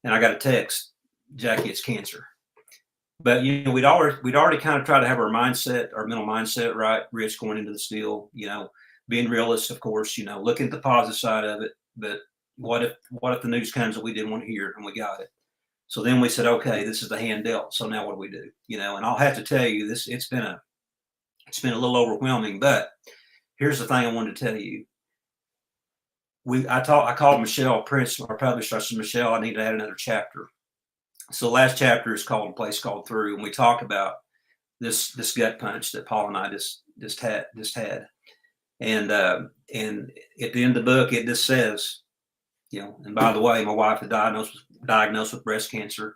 And I got a text, Jackie, it's cancer. But we'd already kind of tried to have our mental mindset right, Rich, going into this deal. Being realist, of course. Looking at the positive side of it. But what if the news comes that we didn't want to hear, and we got it? So then we said, okay, this is the hand dealt. So now what do we do? And I'll have to tell you this. It's been a little overwhelming. But here's the thing I wanted to tell you. I called Michelle Prince, our publisher. I said, Michelle, I need to add another chapter. So the last chapter is called A Place Called Through, and we talk about this gut punch that Paul and I just had. And at the end of the book, it just says, and by the way, my wife was diagnosed with breast cancer.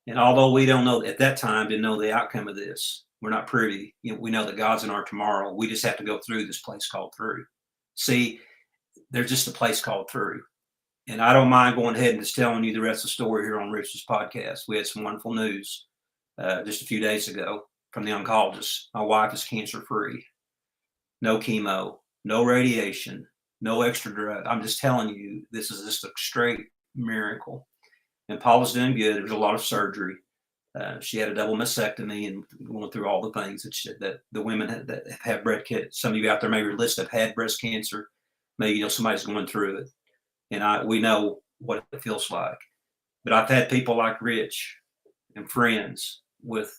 And although we don't know at that time, didn't know the outcome of this, we're not privy. We know that God's in our tomorrow. We just have to go through this place called through. See, there's just a place called through. And I don't mind going ahead and just telling you the rest of the story here on Rich's podcast. We had some wonderful news just a few days ago from the oncologist. My wife is cancer-free. No chemo, no radiation, no extra drug. I'm just telling you, this is just a straight miracle. And Paula's doing good. There's a lot of surgery. She had a double mastectomy and going through all the things that the women that have breast cancer. Some of you out there maybe list have had breast cancer. Maybe somebody's going through it. And we know what it feels like. But I've had people like Rich and friends with,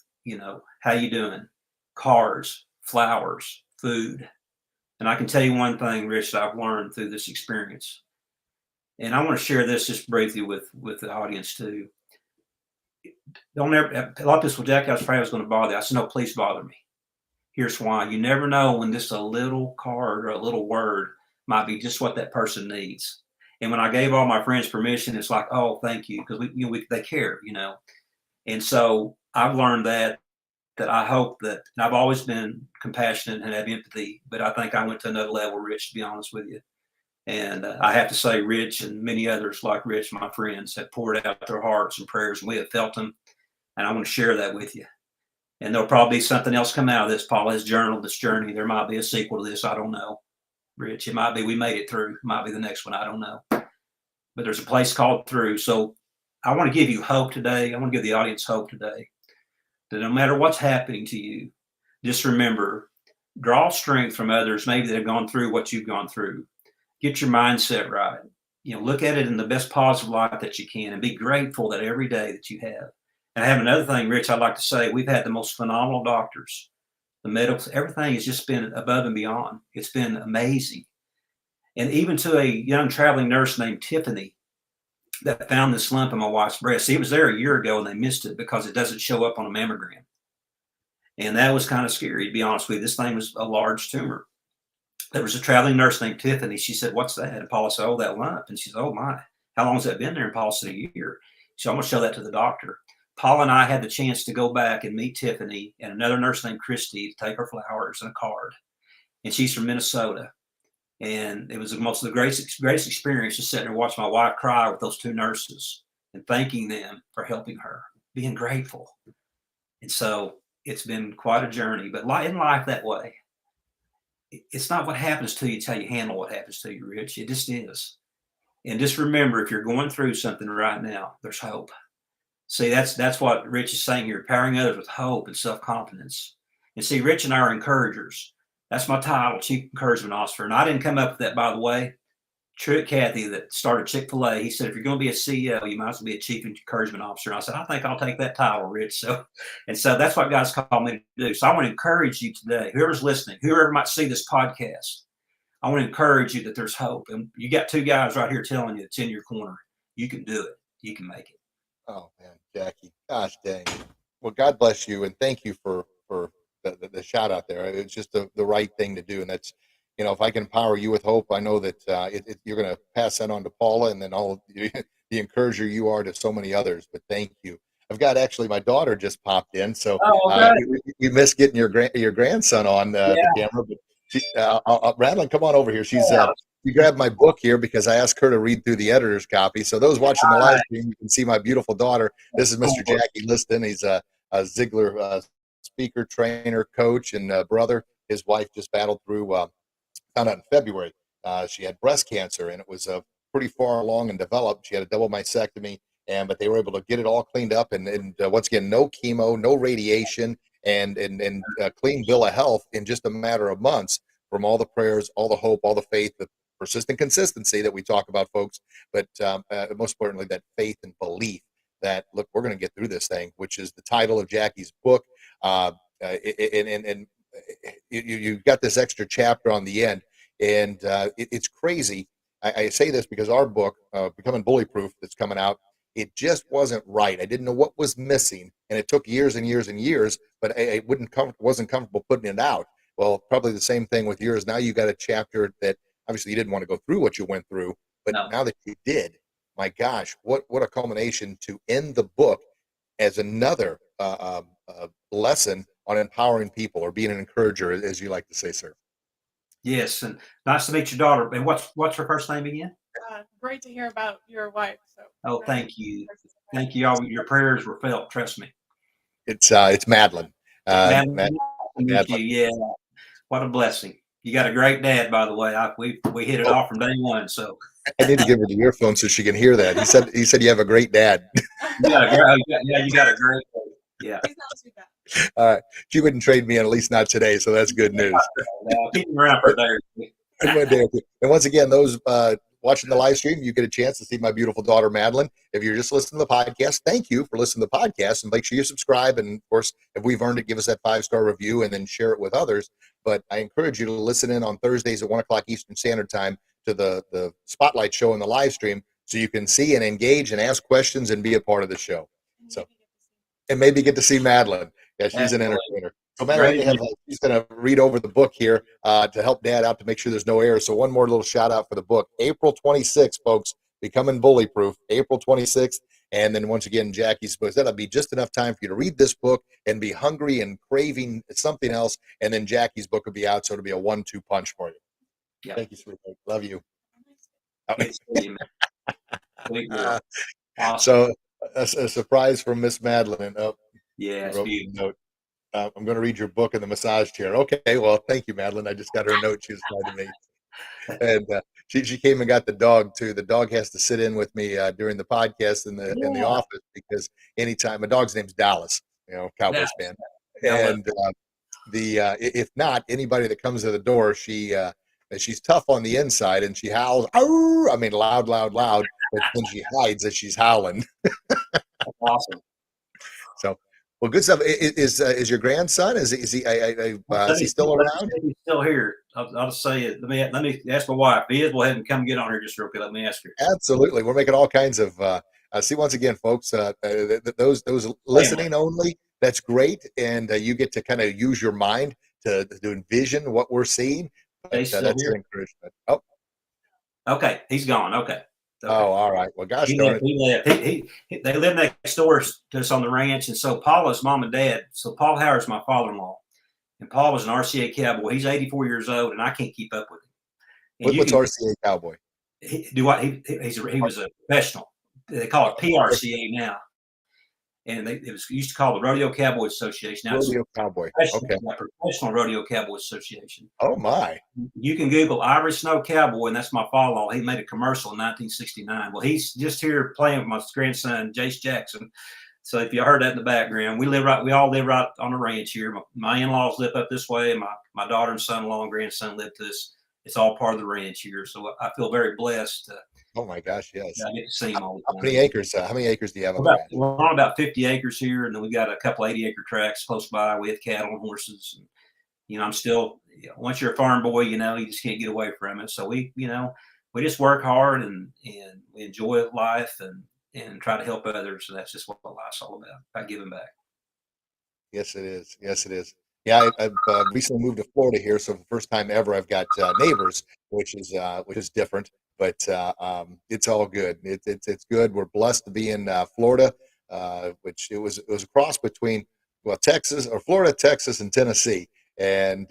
how you doing? Cars, flowers, food. And I can tell you one thing, Rich, that I've learned through this experience. And I want to share this just briefly with the audience too. Don't ever, a lot of people, Jackie, I was afraid I was going to bother you. I said, no, please bother me. Here's why. You never know when just a little card or a little word might be just what that person needs. And when I gave all my friends permission, it's like, oh, thank you, because they care, And so I've learned that I hope that, and I've always been compassionate and have empathy, but I think I went to another level, Rich, to be honest with you. And I have to say, Rich and many others like Rich, my friends, have poured out their hearts and prayers, and we have felt them. And I want to share that with you. And there'll probably be something else come out of this. Paul has journaled this journey. There might be a sequel to this. I don't know. Rich. It might be we made it through. It might be the next one. I don't know. But there's a place called through. So I want to give you hope today. I want to give the audience hope today that no matter what's happening to you, just remember, draw strength from others, maybe that have gone through what you've gone through. Get your mindset right. Look at it in the best positive light that you can and be grateful that every day that you have. And I have another thing, Rich, I'd like to say. We've had the most phenomenal doctors. The medical, everything has just been above and beyond. It's been amazing. And even to a young traveling nurse named Tiffany that found this lump in my wife's breast. He was there a year ago and they missed it because it doesn't show up on a mammogram. And that was kind of scary, to be honest with you. This thing was a large tumor. There was a traveling nurse named Tiffany. She said, "What's that?" And Paula said, "Oh, that lump." And she said, "Oh my, how long has that been there?" And Paula said, "A year." So I'm going to show that to the doctor. Paula and I had the chance to go back and meet Tiffany and another nurse named Christy to take her flowers and a card. And she's from Minnesota. And it was the greatest experience, just sitting there watching my wife cry with those two nurses and thanking them for helping her, being grateful. And so it's been quite a journey. But in life that way, it's not what happens to you, it's how you handle what happens to you, Rich. It just is. And just remember, if you're going through something right now, there's hope. See, that's what Rich is saying here, empowering others with hope and self-confidence. And see, Rich and I are encouragers. That's my title, Chief Encouragement Officer. And I didn't come up with that, by the way. Truett Cathy, that started Chick-fil-A, he said, if you're going to be a CEO, you might as well be a Chief Encouragement Officer. And I said, I think I'll take that title, Rich. So that's what God's called me to do. So I want to encourage you today, whoever's listening, whoever might see this podcast, I want to encourage you that there's hope. And you got two guys right here telling you it's in your corner. You can do it. You can make it. Oh man, Jackie, gosh dang. Well, God bless you, and thank you for the shout out there. It's just the right thing to do, and that's, if I can empower you with hope, I know that you're going to pass that on to Paula, and then all the encourager you are to so many others. But thank you. I've got actually my daughter just popped in, so we missed getting your grandson on the camera. But Radlin, come on over here. She grabbed my book here because I asked her to read through the editor's copy. So those watching the live stream, you can see my beautiful daughter. This is Mr. Jackie Liston. He's a Ziglar speaker, trainer, coach, and brother. His wife just battled through, found out in February. She had breast cancer, and it was pretty far along and developed. She had a double mastectomy, but they were able to get it all cleaned up. And once again, no chemo, no radiation, and clean bill of health in just a matter of months from all the prayers, all the hope, all the faith, the persistent consistency that we talk about, folks. But most importantly, that faith and belief that, look, we're going to get through this thing, which is the title of Jackie's book. And you've got this extra chapter on the end, and it's crazy. I say this because our book, Becoming Bullyproof, that's coming out, it just wasn't right. I didn't know what was missing, and it took years and years and years, but I wasn't comfortable putting it out. Well, probably the same thing with yours. Now you got a chapter that obviously you didn't want to go through what you went through, but now that you did, my gosh, what a culmination to end the book as another lesson on empowering people, or being an encourager, as you like to say, sir. Yes, and nice to meet your daughter. And what's her first name again? Great to hear about your wife. So, thank you. Thank you. All your prayers were felt. Trust me. It's Madeline. Madeline. Yeah. What a blessing. You got a great dad, by the way. We hit it off from day one. So I need to give her the earphone so she can hear that. He said you have a great dad. You got a great. Yeah. He's not too bad. All right. She wouldn't trade me in, at least not today. So that's good news. Keep him around for there. And once again, those watching the live stream, you get a chance to see my beautiful daughter, Madeline. If you're just listening to the podcast, thank you for listening to the podcast, and make sure you subscribe. And of course, if we've earned it, give us that 5-star review and then share it with others. But I encourage you to listen in on Thursdays at 1 o'clock Eastern Standard Time to the Spotlight Show and the live stream, so you can see and engage and ask questions and be a part of the show. And maybe get to see Madeline. Yeah, she's an entertainer. So Madeline, she's going to read over the book here to help Dad out, to make sure there's no error. So one more little shout out for the book. April 26th, folks, Becoming Bullyproof, April 26th. And then once again, Jackie's book. That'll be just enough time for you to read this book and be hungry and craving something else. And then Jackie's book will be out, so it'll be a 1-2 punch for you. Yep. Thank you, sweetheart. Love you. Awesome. So a surprise from Miss Madeline. Yeah, note. I'm going to read your book in the massage chair. Okay, well, thank you, Madeline. I just got her note she was trying to make. And she came and got the dog too. The dog has to sit in with me during the podcast in the Yeah. office because anytime my dog's name's Dallas, Cowboys Dallas. fan, Yeah, I love and if not anybody that comes to the door, she's tough on the inside and she howls. "Arr!" I mean, loud, loud, loud. But then she hides as she's howling. That's awesome. So, well, good stuff. Is your grandson? Is he still around? He's still here. I'll just say it. Let me ask my wife. If he is, we'll have him come get on here just real quick. Let me ask her. Absolutely. We're making all kinds of see once again, folks, those listening only, that's great. And you get to kind of use your mind to envision what we're seeing. But, He's still that's here. an encouragement. Oh, Okay. He's gone. Okay. oh, all right. Well, gosh He darn left. it. He left. They live next door to us on the ranch. And so Paula's mom and dad. So Paul Howard's my father-in-law. And Paul was an RCA cowboy. He's 84 years old, and I can't keep up with him. And What's RCA Cowboy? He was a professional. They call it PRCA now, and it was used to call the Rodeo Cowboy Association. Now Rodeo Cowboy. Okay. Professional Rodeo Cowboy Association. Oh my! You can Google Irish Snow Cowboy, and that's my father-in-law. He made a commercial in 1969. Well, he's just here playing with my grandson, Jace Jackson. So if you heard that in the background, we all live right on the ranch here. My in-laws live up this way, and my daughter and son-in-law and grandson live to this. It's all part of the ranch here. So I feel very blessed. Oh my gosh, yes. I get to see them all the time. How many acres do you have on the ranch? We're on about 50 acres here, and then we got a couple 80-acre tracts close by. We have cattle and horses. And, I'm still, once you're a farm boy, you just can't get away from it. So we just work hard and we enjoy life and try to help others. So that's just what life's all about giving back. Yes, it is. Yes, it is. Yeah, I've recently moved to Florida here, so for the first time ever, I've got neighbors, which is different, but it's all good. It's good. We're blessed to be in Florida, which it was a cross between Florida, Texas, and Tennessee, and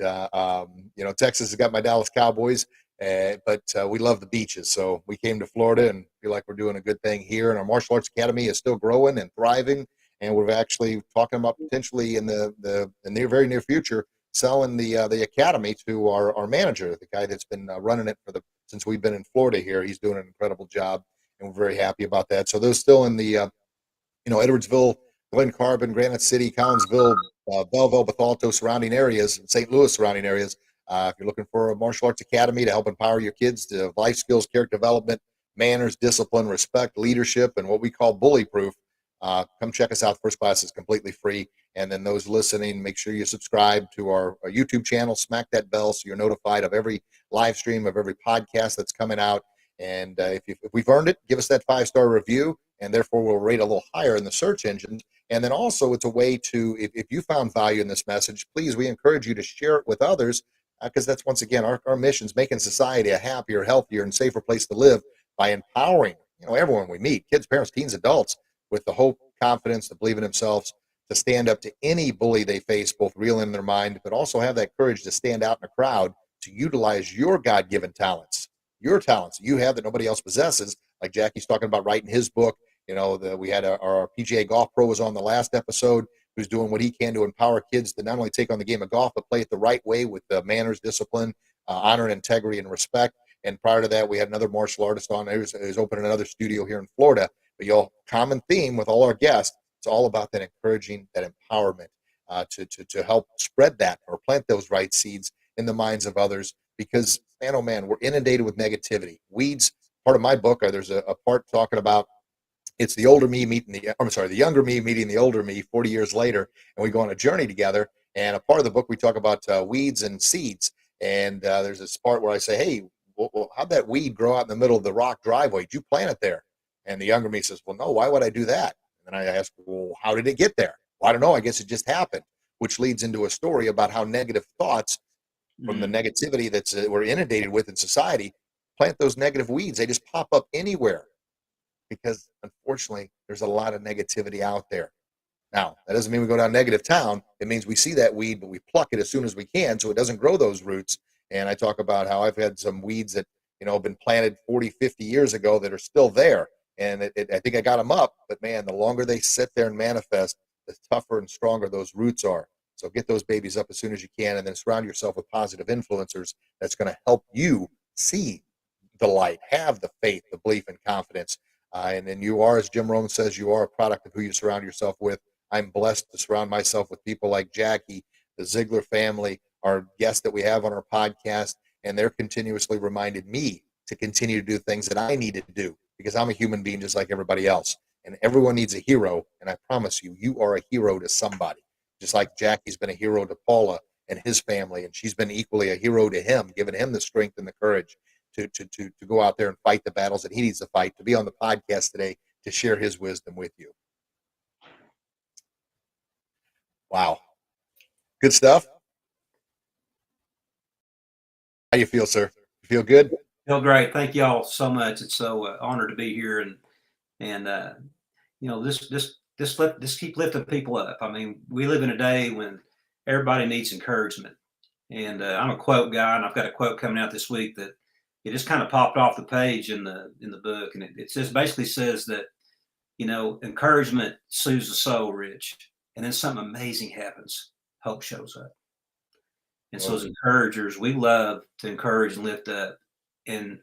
Texas has got my Dallas Cowboys, but we love the beaches, so we came to Florida and feel like we're doing a good thing here, and our martial arts academy is still growing and thriving. And we're actually talking about potentially in the very near future selling the academy to our manager, the guy that's been running it since we've been in Florida here. He's doing an incredible job, and we're very happy about that. So those still in the Edwardsville, Glen Carbon, Granite City, Collinsville, Belleville, Bethalto surrounding areas, and St. Louis surrounding areas. If you're looking for a martial arts academy to help empower your kids to life skills, character development, manners, discipline, respect, leadership, and what we call Bullyproof. Come check us out. First class is completely free. And then those listening, make sure you subscribe to our YouTube channel, smack that bell so you're notified of every live stream, of every podcast that's coming out. And if we've earned it, give us that 5-star review, and therefore we'll rate a little higher in the search engines. And then also it's a way to, if you found value in this message, please, we encourage you to share it with others, because that's, once again, our mission is making society a happier, healthier, and safer place to live by empowering everyone we meet, kids, parents, teens, adults, with the hope, confidence to believe in themselves, to stand up to any bully they face, both real and in their mind, but also have that courage to stand out in a crowd, to utilize your God-given talents, your talents you have that nobody else possesses, like Jackie's talking about writing his book. We had our PGA golf pro was on the last episode, who's doing what he can to empower kids to not only take on the game of golf, but play it the right way with manners, discipline, honor, and integrity, and respect. And prior to that, we had another martial artist on. He was opening another studio here in Florida. But common theme with all our guests, it's all about that encouraging, that empowerment to help spread that or plant those right seeds in the minds of others. Because, man, oh man, we're inundated with negativity. Weeds, part of my book, there's a part talking about it's the younger me meeting the older me 40 years later, and we go on a journey together. And a part of the book, we talk about weeds and seeds. And there's this part where I say, hey, how'd that weed grow out in the middle of the rock driveway? Did you plant it there? And the younger me says, well, no, why would I do that? And then I ask, well, how did it get there? Well, I don't know. I guess it just happened, which leads into a story about how negative thoughts from the negativity that's we're inundated with in society, plant those negative weeds. They just pop up anywhere because, unfortunately, there's a lot of negativity out there. Now, that doesn't mean we go down negative town. It means we see that weed, but we pluck it as soon as we can so it doesn't grow those roots. And I talk about how I've had some weeds that, have been planted 40, 50 years ago that are still there. And I think I got them up, but man, the longer they sit there and manifest, the tougher and stronger those roots are. So get those babies up as soon as you can, and then surround yourself with positive influencers that's going to help you see the light, have the faith, the belief, and confidence. And then you are, as Jim Rohn says, you are a product of who you surround yourself with. I'm blessed to surround myself with people like Jackie, the Ziglar family, our guests that we have on our podcast, and they're continuously reminded me to continue to do things that I need to do because I'm a human being just like everybody else. And everyone needs a hero. And I promise you, you are a hero to somebody. Just like Jackie's been a hero to Paula and his family, and she's been equally a hero to him, giving him the strength and the courage to go out there and fight the battles that he needs to fight, to be on the podcast today to share his wisdom with you. Wow. Good stuff. How you feel, sir? You feel good? Feel great. Thank y'all so much. It's so honored to be here, and you know, just keep lifting people up. I mean, we live in a day when everybody needs encouragement, and I'm a quote guy, and I've got a quote coming out this week that it just kind of popped off the page in the book, and it just basically says that, you know, encouragement soothes the soul, Rich, and then something amazing happens. Hope shows up. And so as encouragers, we love to encourage and lift up and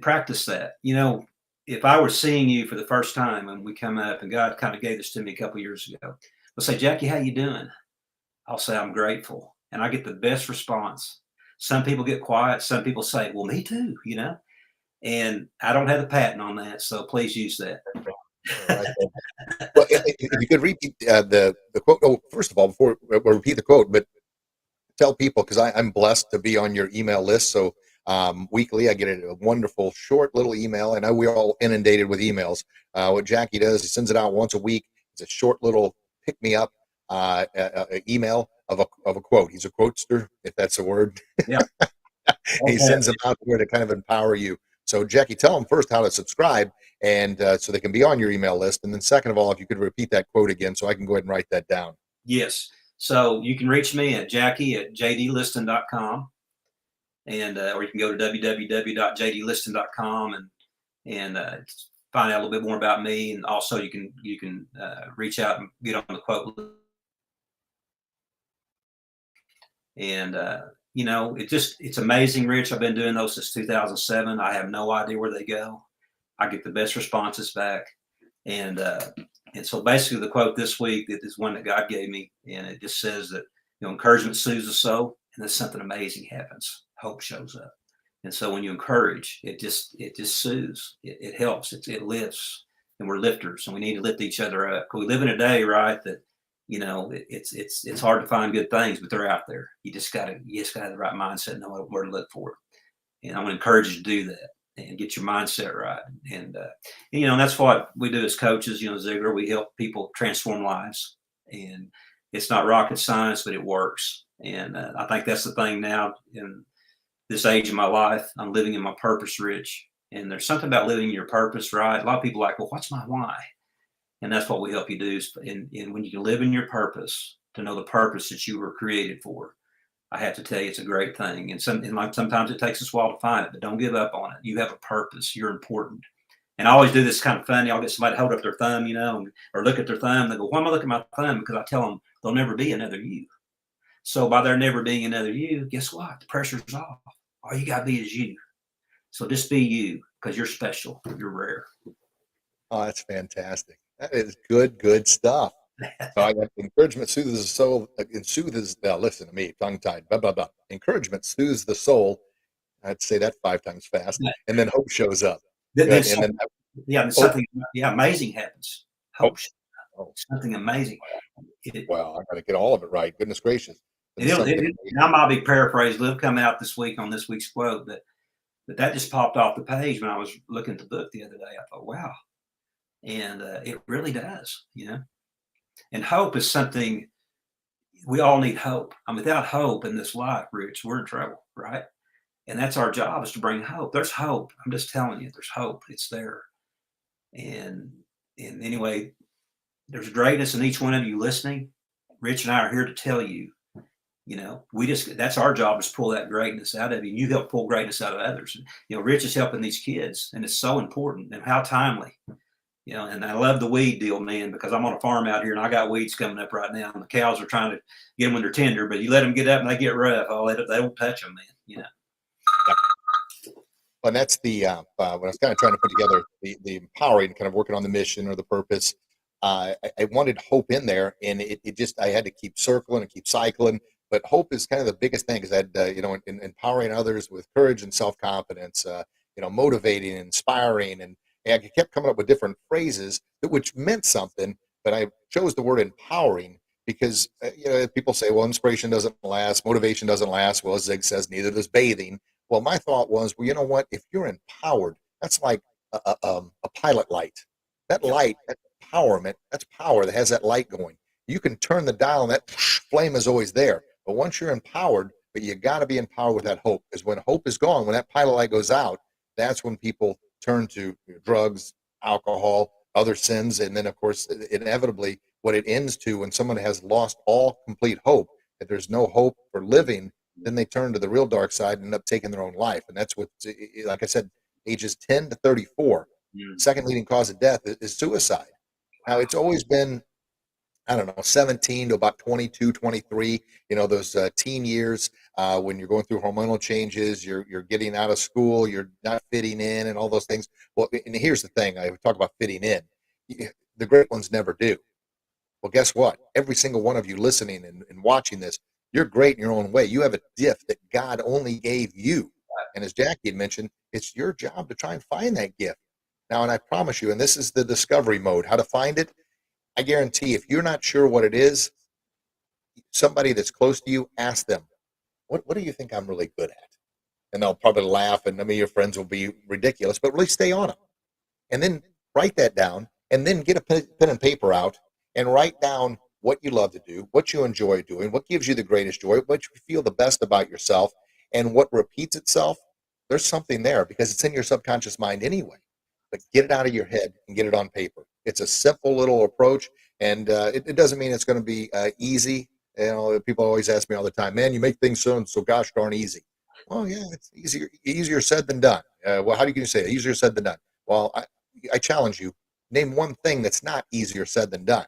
practice that. You know, if I were seeing you for the first time and we come up, and God kind of gave this to me a couple of years ago, we'll say, Jackie, how you doing? I'll say, I'm grateful. And I get the best response. Some people get quiet. Some people say, well, me too, you know, and I don't have the patent on that. So please use that. Right. Well, if you could repeat the quote. Oh, first of all, before we repeat the quote, but tell people, because I'm blessed to be on your email list. So weekly, I get a wonderful short little email, and we're all inundated with emails. What Jackie does, he sends it out once a week. It's a short little pick me up email of a quote. He's a quotester, if that's a word. Yeah. He sends them out there to kind of empower you. So Jackie, tell them first how to subscribe, and so they can be on your email list. And then second of all, if you could repeat that quote again, so I can go ahead and write that down. Yes. So you can reach me at jackie@jdliston.com, and or you can go to www.jdliston.com and find out a little bit more about me. And also you can reach out and get on the quote list. And you know, it's amazing, Rich. I've been doing those since 2007. I have no idea where they go. I get the best responses back. And so basically the quote this week is one that God gave me. And it just says that, you know, encouragement soothes the soul, and then something amazing happens. Hope shows up. And so when you encourage, it just soothes. It helps. It lifts. And we're lifters, and we need to lift each other up. We live in a day, right, that, you know, it's hard to find good things, but they're out there. You just gotta have the right mindset and know where to look for it. And I'm gonna encourage you to do that and get your mindset right. And you know, that's what we do as coaches. You know, Ziglar, we help people transform lives, and it's not rocket science, but it works. And I think that's the thing now in this age of my life. I'm living in my purpose, Rich. And there's something about living in your purpose, right? A lot of people are like, well, what's my why? And that's what we help you do. And when you can live in your purpose, to know the purpose that you were created for, I have to tell you, it's a great thing. And sometimes it takes us a while to find it, but don't give up on it. You have a purpose. You're important. And I always do this kind of funny. I'll get somebody to hold up their thumb, you know, or look at their thumb. They go, why am I looking at my thumb? Because I tell them there'll never be another you. So by there never being another you, guess what? The pressure's off. All you got to be is you. So just be you, because you're special. You're rare. Oh, that's fantastic. That is good stuff. So I got encouragement soothes the soul. It soothes. Listen to me, tongue tied. Blah blah blah. Encouragement soothes the soul. I'd say that 5 times fast, and then hope shows up. Something amazing happens. Hope. Something amazing. Well, I got to get all of it right. Goodness gracious. I might be paraphrased. It'll come out this week on this week's quote, but that just popped off the page when I was looking at the book the other day. I thought, wow. And it really does, you know. And hope is something we all need. Hope. And without hope in this life, Rich, we're in trouble, right? And that's our job, is to bring hope. There's hope. I'm just telling you, there's hope. It's there. And anyway, there's greatness in each one of you listening. Rich and I are here to tell you, you know, that's our job, is pull that greatness out of you. And you help pull greatness out of others. And, you know, Rich is helping these kids, and it's so important, and how timely. You know, and I love the weed deal, man, because I'm on a farm out here, and I got weeds coming up right now, and the cows are trying to get them when they're tender, but you let them get up and they get rough. Oh, they won't touch them, man. You know. And that's the when I was kind of trying to put together the empowering, kind of working on the mission or the purpose. I wanted hope in there, and it just I had to keep circling and keep cycling. But hope is kind of the biggest thing, because I had empowering others with courage and self confidence, motivating, inspiring, and I kept coming up with different phrases which meant something. But I chose the word empowering because people say, well, inspiration doesn't last, motivation doesn't last. Well, as Zig says, neither does bathing. Well, my thought was, well, you know what? If you're empowered, that's like a pilot light. That light, that empowerment, that's power that has that light going. You can turn the dial, and that flame is always there. But once you're empowered, but you got to be empowered with that hope, because when hope is gone, when that pilot light goes out, that's when people turn to drugs, alcohol, other sins, and then, of course, inevitably, what it ends to when someone has lost all complete hope, if there's no hope for living, then they turn to the real dark side and end up taking their own life. And that's what, like I said, ages 10 to 34, second leading cause of death is suicide. Now, it's always been, I don't know, 17 to about 22, 23, those teen years when you're going through hormonal changes, you're getting out of school, you're not fitting in and all those things. Well, and here's the thing, I talk about fitting in. The great ones never do. Well, guess what? Every single one of you listening and watching this, you're great in your own way. You have a gift that God only gave you. And as Jackie had mentioned, it's your job to try and find that gift. Now, and I promise you, and this is the discovery mode, how to find it. I guarantee if you're not sure what it is, somebody that's close to you, ask them, what do you think I'm really good at? And they'll probably laugh, and your friends will be ridiculous, but really stay on them. And then write that down, and then get a pen and paper out and write down what you love to do, what you enjoy doing, what gives you the greatest joy, what you feel the best about yourself, and what repeats itself. There's something there because it's in your subconscious mind anyway. But get it out of your head and get it on paper. It's a simple little approach, and it doesn't mean it's going to be easy. People always ask me all the time, man, you make things so gosh darn easy. Well, yeah, it's easier said than done. Well, how do you say it? Easier said than done. Well, I challenge you, name one thing that's not easier said than done.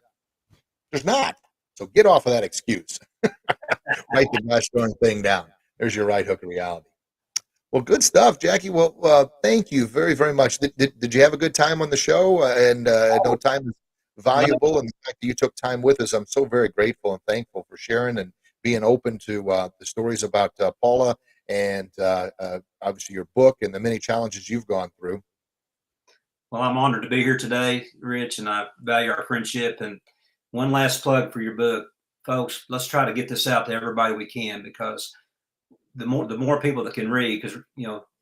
There's not. So get off of that excuse. Write the gosh darn thing down. There's your right hook of reality. Well, good stuff, Jackie. Well, thank you very, very much. Did you have a good time on the show? And I know time is valuable, and the fact that you took time with us, I'm so very grateful and thankful for sharing and being open to the stories about Paula and obviously your book and the many challenges you've gone through. Well, I'm honored to be here today, Rich, and I value our friendship. And one last plug for your book, folks. Let's try to get this out to everybody we can, because the more people that can read, because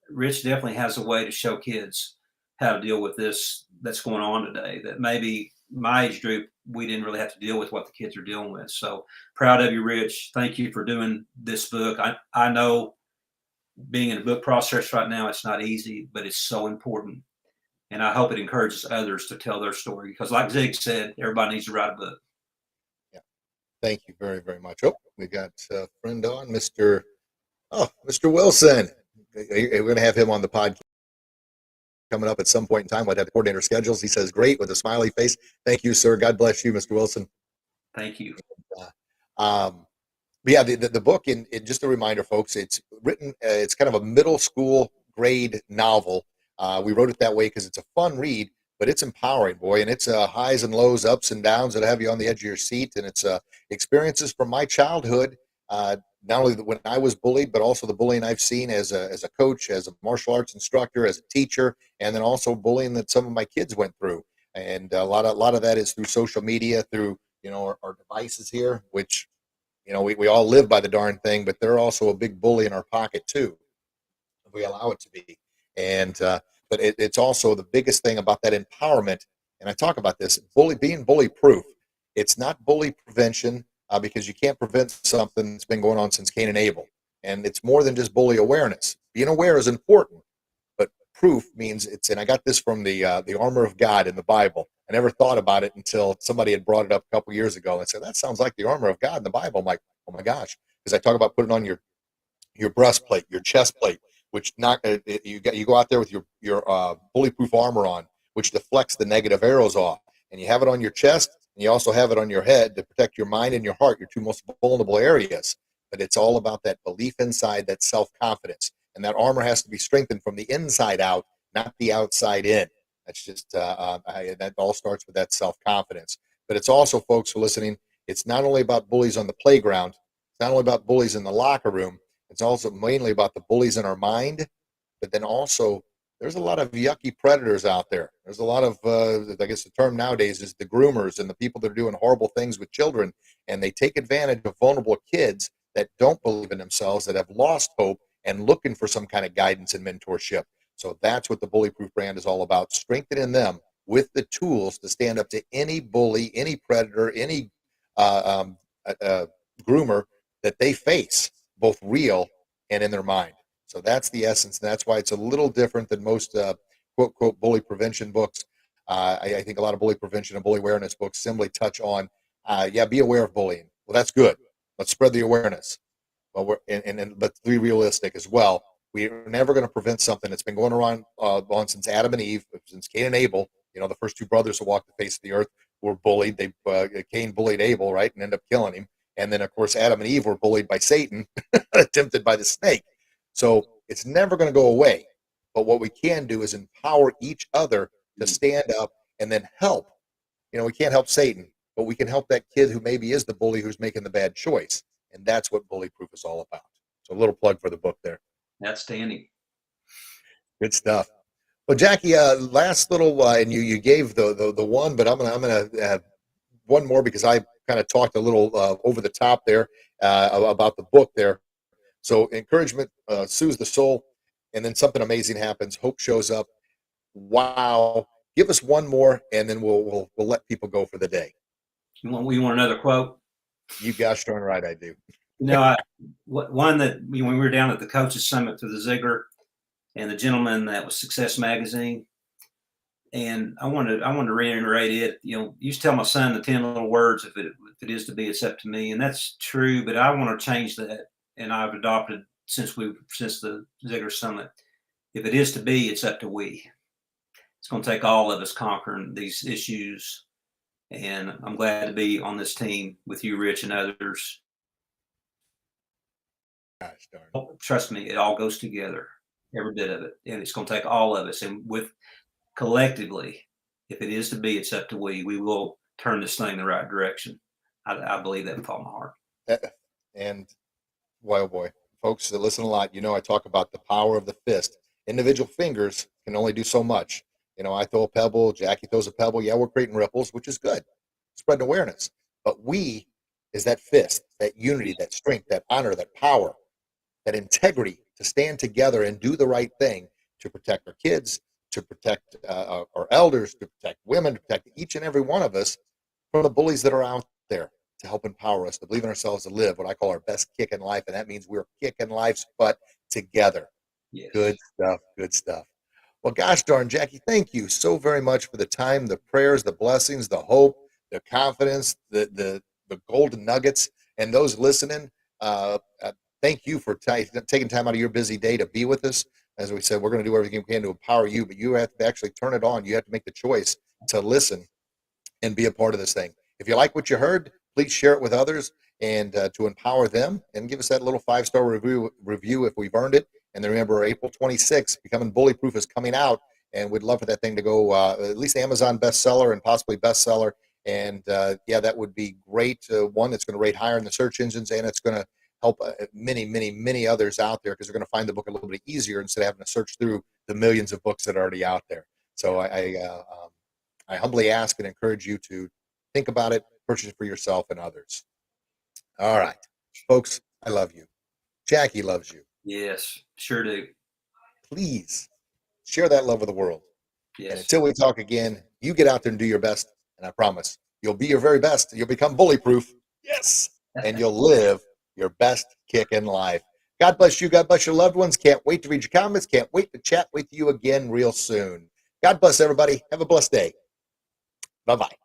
Rich definitely has a way to show kids how to deal with this that's going on today, that maybe my age group, we didn't really have to deal with what the kids are dealing with. So proud of you, Rich. Thank you for doing this book. I know being in the book process right now, it's not easy, but it's so important. And I hope it encourages others to tell their story, because like Zig said, everybody needs to write a book. Yeah. Thank you very, very much. Oh, we got a friend on, Mr. Wilson. We're going to have him on the podcast coming up at some point in time. We'll have the coordinator schedules. He says, great, with a smiley face. Thank you, sir. God bless you, Mr. Wilson. Thank you. But yeah, the book, and just a reminder, folks, it's written, it's kind of a middle school grade novel. We wrote it that way because it's a fun read, but it's empowering, boy. And it's highs and lows, ups and downs that have you on the edge of your seat. And it's experiences from my childhood, not only when I was bullied, but also the bullying I've seen as a coach, as a martial arts instructor, as a teacher, and then also bullying that some of my kids went through. And a lot of that is through social media, through our devices here, which we all live by the darn thing, but they're also a big bully in our pocket too, if we allow it to be. And but it's also the biggest thing about that empowerment. And I talk about this being bully proof. It's not bully prevention. Because you can't prevent something that's been going on since Cain and Abel. And it's more than just bully awareness. Being aware is important, but proof means and I got this from the armor of God in the Bible. I never thought about it until somebody had brought it up a couple years ago and said, that sounds like the armor of God in the Bible. I'm like, oh my gosh. Because I talk about putting on your breastplate, your chest plate, which you go out there with your bullyproof armor on, which deflects the negative arrows off. And you have it on your chest, and you also have it on your head to protect your mind and your heart, your two most vulnerable areas. But it's all about that belief inside, that self-confidence. And that armor has to be strengthened from the inside out, not the outside in. That's just, that all starts with that self-confidence. But it's also, folks who are listening, it's not only about bullies on the playground. It's not only about bullies in the locker room. It's also mainly about the bullies in our mind. But then also, there's a lot of yucky predators out there. There's a lot of, I guess the term nowadays is the groomers and the people that are doing horrible things with children. And they take advantage of vulnerable kids that don't believe in themselves, that have lost hope and looking for some kind of guidance and mentorship. So that's what the Bullyproof brand is all about, strengthening them with the tools to stand up to any bully, any predator, any groomer that they face, both real and in their mind. So that's the essence, and that's why it's a little different than most quote, quote, bully prevention books. I think a lot of bully prevention and bully awareness books simply touch on, be aware of bullying. Well, that's good. Let's spread the awareness. Well, let's be realistic as well. We're never going to prevent something that's been going around on since Adam and Eve, since Cain and Abel. The first two brothers who walked the face of the earth were bullied. Cain bullied Abel, right, and ended up killing him. And then, of course, Adam and Eve were bullied by Satan, tempted by the snake. So it's never going to go away. But what we can do is empower each other to stand up and then help. We can't help Satan, but we can help that kid who maybe is the bully who's making the bad choice. And that's what Bullyproof is all about. So a little plug for the book there. Outstanding. Good stuff. Well, Jackie, last little, and you gave the one, but I'm gonna have one more because I kind of talked a little over the top there about the book there. So encouragement soothes the soul, and then something amazing happens. Hope shows up. Wow! Give us one more, and then we'll let people go for the day. You want another quote? You gosh darn right I do. One that when we were down at the Coaches Summit through the Ziglar, and the gentleman that was Success Magazine, and I wanted to reiterate it. You used to tell my son the 10 little words, if it is to be, it's up to me, and that's true. But I want to change that, and I've adopted since the Ziglar Summit. If it is to be, it's up to we. It's going to take all of us conquering these issues, and I'm glad to be on this team with you, Rich, and others. Gosh darn. Trust me, it all goes together, every bit of it, and it's going to take all of us. And with collectively, if it is to be, it's up to we. We will turn this thing the right direction. I believe that with all my heart. And boy, oh boy, folks that listen a lot, I talk about the power of the fist. Individual fingers can only do so much. I throw a pebble, Jackie throws a pebble. Yeah, we're creating ripples, which is good, spreading awareness. But we is that fist, that unity, that strength, that honor, that power, that integrity to stand together and do the right thing to protect our kids, to protect our elders, to protect women, to protect each and every one of us from the bullies that are out there, to help empower us to believe in ourselves, to live what I call our best kick in life. And that means we're kicking life's butt together. Yes. Good stuff. Good stuff. Well, gosh darn, Jackie, thank you so very much for the time, the prayers, the blessings, the hope, the confidence, the golden nuggets. And those listening, thank you for taking time out of your busy day to be with us. As we said, we're going to do everything we can to empower you, but you have to actually turn it on. You have to make the choice to listen and be a part of this thing. If you like what you heard, please share it with others and to empower them, and give us that little 5-star review if we've earned it. And then remember, April 26th, Becoming Bullyproof is coming out, and we'd love for that thing to go at least Amazon bestseller and possibly bestseller. And that would be great. One, it's going to rate higher in the search engines, and it's going to help many, many, many others out there, because they're going to find the book a little bit easier instead of having to search through the millions of books that are already out there. So I humbly ask and encourage you to think about it, purchase it for yourself and others. All right, folks, I love you. Jackie loves you. Yes, sure do. Please share that love with the world. Yes. And until we talk again, you get out there and do your best. And I promise you'll be your very best. You'll become bullyproof. Yes. And you'll live your best kick in life. God bless you. God bless your loved ones. Can't wait to read your comments. Can't wait to chat with you again real soon. God bless everybody. Have a blessed day. Bye-bye.